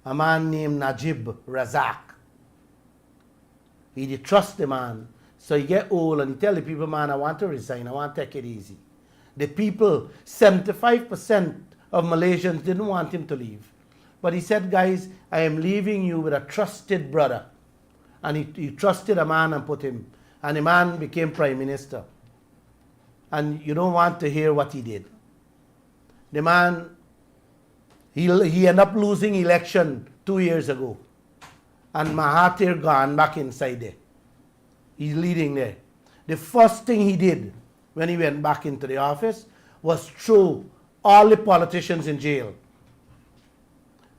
a man named Najib Razak. He did trust the man, so he get old and he tell the people, man, I want to resign, I want to take it easy. The people, 75% of Malaysians didn't want him to leave. But he said, guys, I am leaving you with a trusted brother. And he trusted a man and put him, and the man became prime minister. And you don't want to hear what he did. The man, he ended up losing election 2 years ago. And Mahathir gone back inside there. He's leading there. The first thing he did when he went back into the office was throw all the politicians in jail.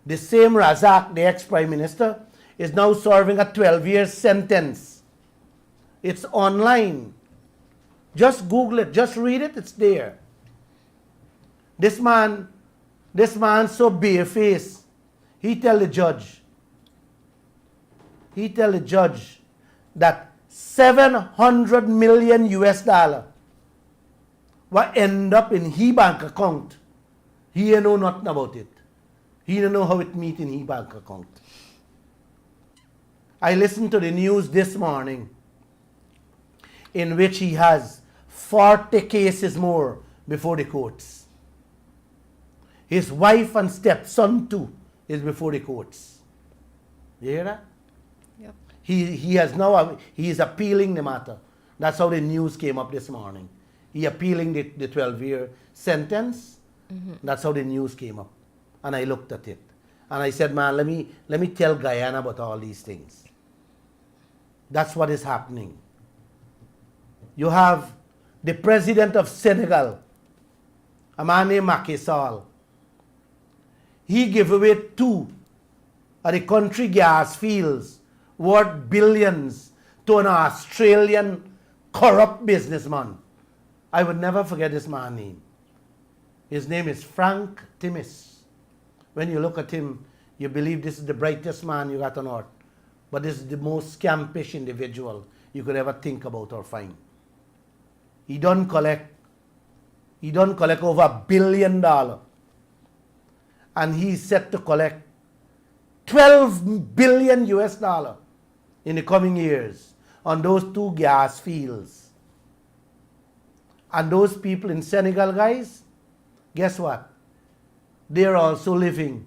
The same Razak, the ex-prime minister, is now serving a 12-year sentence. It's online. Just Google it, just read it, it's there. This man so barefaced, he tell the judge that 700 million US dollar will end up in his bank account. He ain't know nothing about it. He don't know how it meet in his bank account. I listened to the news this morning in which he has 40 cases more before the courts. His wife and stepson too is before the courts. You hear that? Yep. He is appealing the matter. That's how the news came up this morning. He appealing the 12-year sentence. That's how the news came up. And I looked at it. And I said, man, let me tell Guyana about all these things. That's what is happening. You have the president of Senegal, a man named Macky Sall. He gave away 2 of the country gas fields worth billions to an Australian corrupt businessman. I would never forget this man's name. His name is Frank Timis. When you look at him, you believe this is the brightest man you got on earth. But this is the most scampish individual you could ever think about or find. He done collect over $1 billion. And he's set to collect 12 billion US dollar in the coming years on those 2 gas fields. And those people in Senegal, guys, guess what? They're also living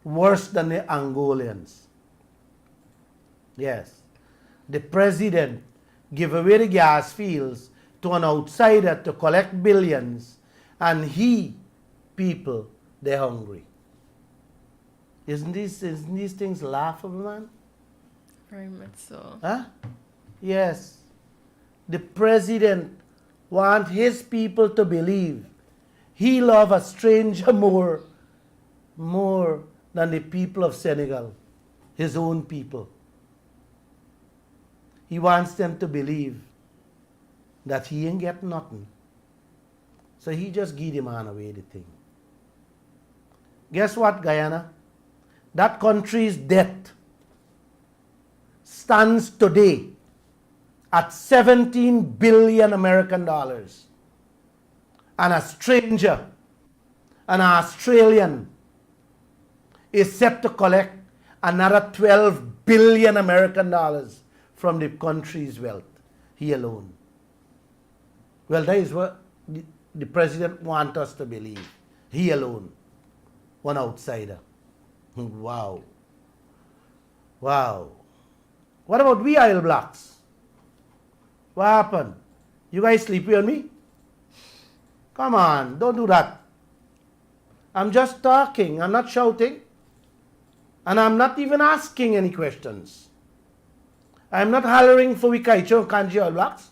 worse than the Angolans. Yes. The president gave away the gas fields to an outsider to collect billions, and people, they're hungry. Isn't these things laughable, man? Very much so. Huh? Yes. The president wants his people to believe he loves a stranger more than the people of Senegal, his own people. He wants them to believe that he ain't get nothing. So he just give the man away the thing. Guess what, Guyana? That country's debt stands today at 17 billion American dollars. And a stranger, an Australian, is set to collect another 12 billion American dollars from the country's wealth, he alone. Well, that is what the president wants us to believe. He alone, one outsider. Wow. Wow. What about we Isle Blacks? What happened? You guys sleepy on me? Come on, don't do that. I'm just talking, I'm not shouting. And I'm not even asking any questions. I'm not hollering for we Kaieteur Kanji All Blacks.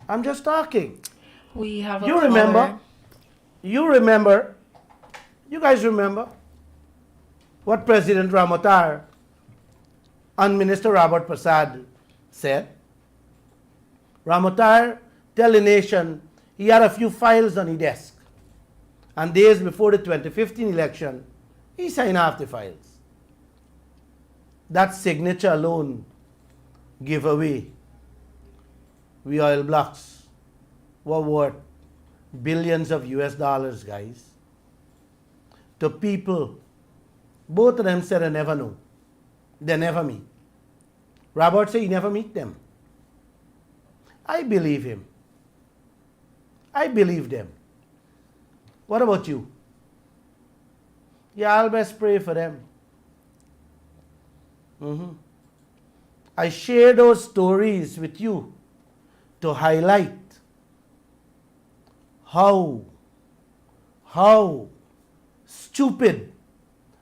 I'm just talking. We have a You guys remember what President Ramotar and Minister Robert Prasad said? Ramotar tell the nation he had a few files on his desk. And days before the 2015 election, he signed off the files. That signature alone gave away we Oil Blocks were worth billions of US dollars, guys. To people, both of them said they never know. They never meet. Robert said he never meet them. I believe him. I believe them. What about you? Yeah, I'll best pray for them. I share those stories with you to highlight how stupid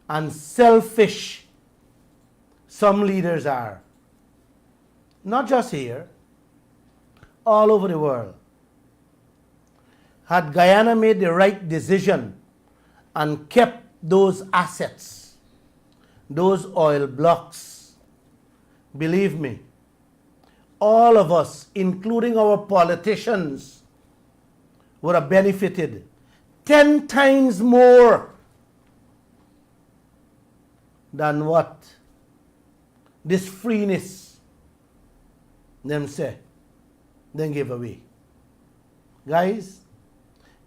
and selfish some leaders are. Not just here, all over the world. Had Guyana made the right decision and kept those assets, those oil blocks, believe me, all of us, including our politicians, would have benefited 10 times more than what this freeness them say, then give away. Guys,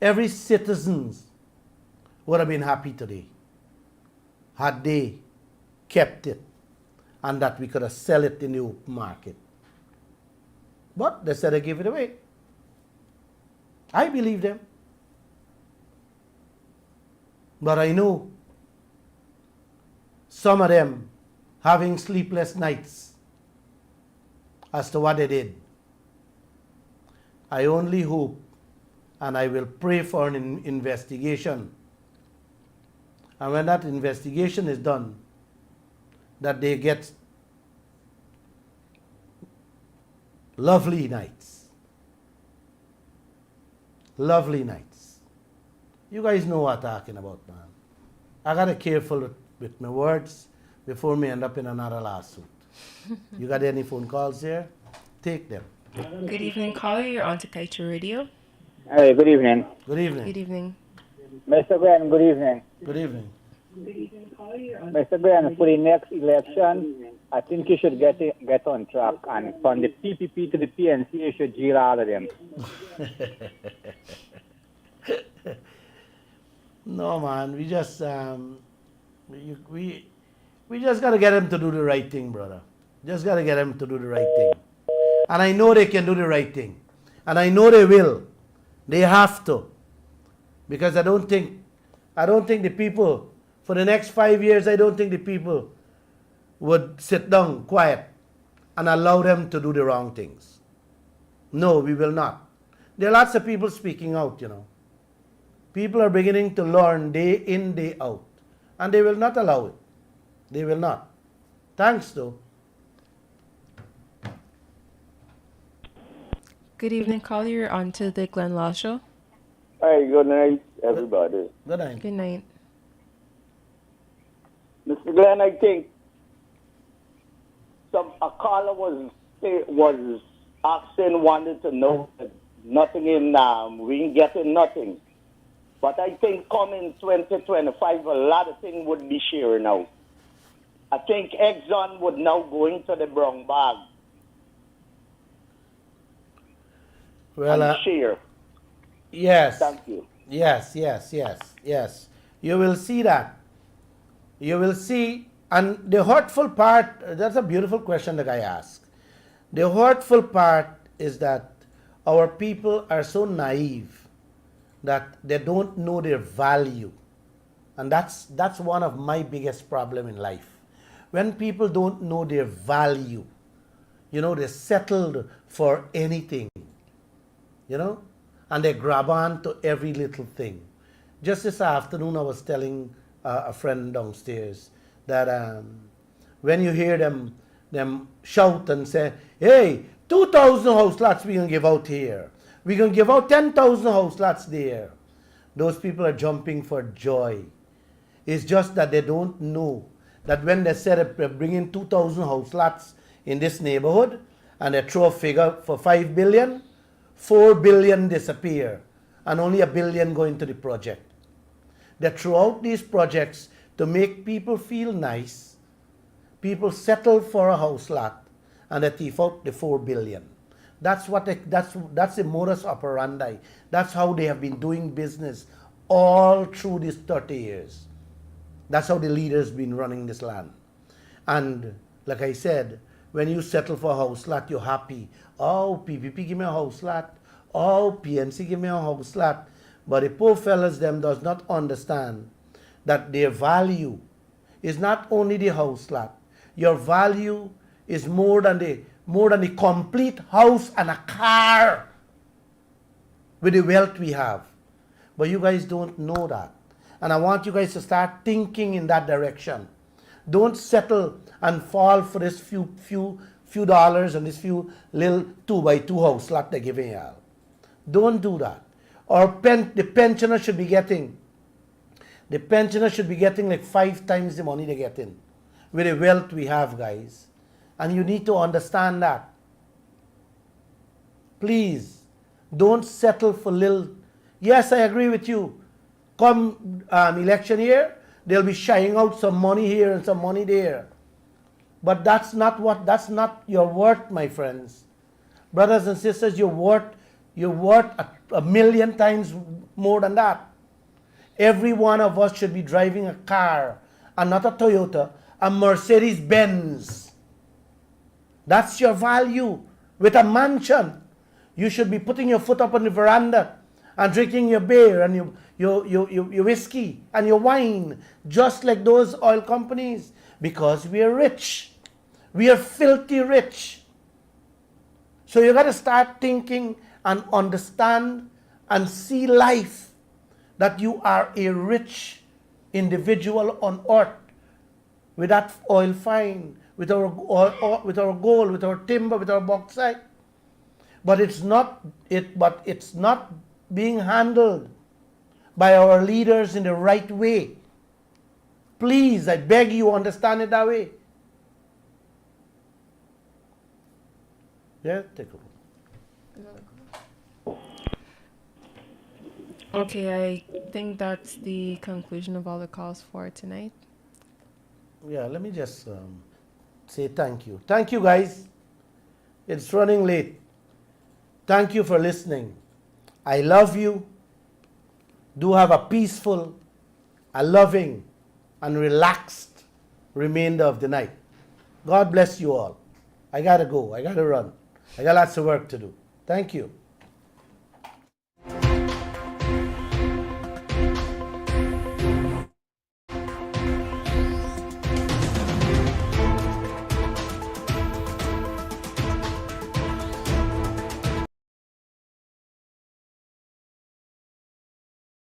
every citizen would have been happy today had they kept it and that we could have sell it in the open market. But they said they give it away. I believe them. But I know some of them having sleepless nights as to what they did. I only hope, and I will pray for an investigation. And when that investigation is done, that they get lovely nights. Lovely nights. You guys know what I'm talking about, man. I got to be careful with my words before me end up in another lawsuit. You got any phone calls here? Take them. Good evening, caller. You're on to Kaieteur Radio. Hey, good evening. Good evening. Good evening. Mr. Glenn, good evening. Good evening. Mr. Glenn, for the next election, I think you should get on track. And from the PPP to the PNC, you should jail all of them. No, man. We just we just gotta get them to do the right thing, brother. Just gotta get them to do the right thing. And I know they can do the right thing, and I know they will. They have to, because I don't think the people for the next 5 years. I don't think the people would sit down quiet and allow them to do the wrong things. No, we will not. There are lots of people speaking out, you know. People are beginning to learn day in, day out. And they will not allow it. They will not. Thanks, though. Good evening, caller. You're on to the Glenn Lall Show. Hi, good night, everybody. Good night. Good night. Mr. Glenn, I think a caller was asking, wanted to know that nothing in, we ain't getting nothing. But I think coming 2025, a lot of things would be sharing out. I think Exxon would now go into the brown bag. Well, share. Yes. Thank you. Yes. You will see that. You will see, and the hurtful part, that's a beautiful question the guy asked. The hurtful part is that our people are so naive that they don't know their value. And that's one of my biggest problem in life. When people don't know their value, you know, they're settled for anything, you know, and they grab on to every little thing. Just this afternoon, I was telling a friend downstairs that when you hear them shout and say, hey, 2,000 house lots we're going to give out here. We're going to give out 10,000 house lots there. Those people are jumping for joy. It's just that they don't know that when they said they're bringing 2,000 house lots in this neighborhood and they throw a figure for 5 billion, 4 billion disappear and only $1 billion go into the project. They throw out these projects to make people feel nice. People settle for a house lot and they thief out the 4 billion. That's the modus operandi. That's how they have been doing business all through these 30 years. That's how the leaders been running this land. And like I said, when you settle for a house lot, you're happy. Oh, PPP give me a house lot. Oh, PNC give me a house lot. But the poor fellas them does not understand that their value is not only the house lot. Your value is more than the complete house and a car with the wealth we have. But you guys don't know that. And I want you guys to start thinking in that direction. Don't settle and fall for this few dollars and this few little 2x2 house lot they're giving you. Don't do that. Or the pensioner should be getting like 5 times the money they're getting with the wealth we have, guys. And you need to understand that. Please, don't settle for little. Yes, I agree with you. Come election year, they'll be shying out some money here and some money there. But that's not your worth, my friends. Brothers and sisters, you're worth a million times more than that. Every one of us should be driving a car, and not a Toyota, a Mercedes Benz. That's your value. With a mansion, you should be putting your foot up on the veranda and drinking your beer and your whiskey and your wine, just like those oil companies, because we are rich. We are filthy rich. So you got to start thinking and understand and see life that you are a rich individual on earth with that oil fine, with our gold, with our timber, with our bauxite. But it's not being handled by our leaders in the right way. Please, I beg you, understand it that way. Yeah, take a look. Okay, I think that's the conclusion of all the calls for tonight. Yeah, let me just say thank you. Thank you, guys. It's running late. Thank you for listening. I love you. Do have a peaceful, a loving, and relaxed remainder of the night. God bless you all. I gotta go. I gotta run. I got lots of work to do. Thank you.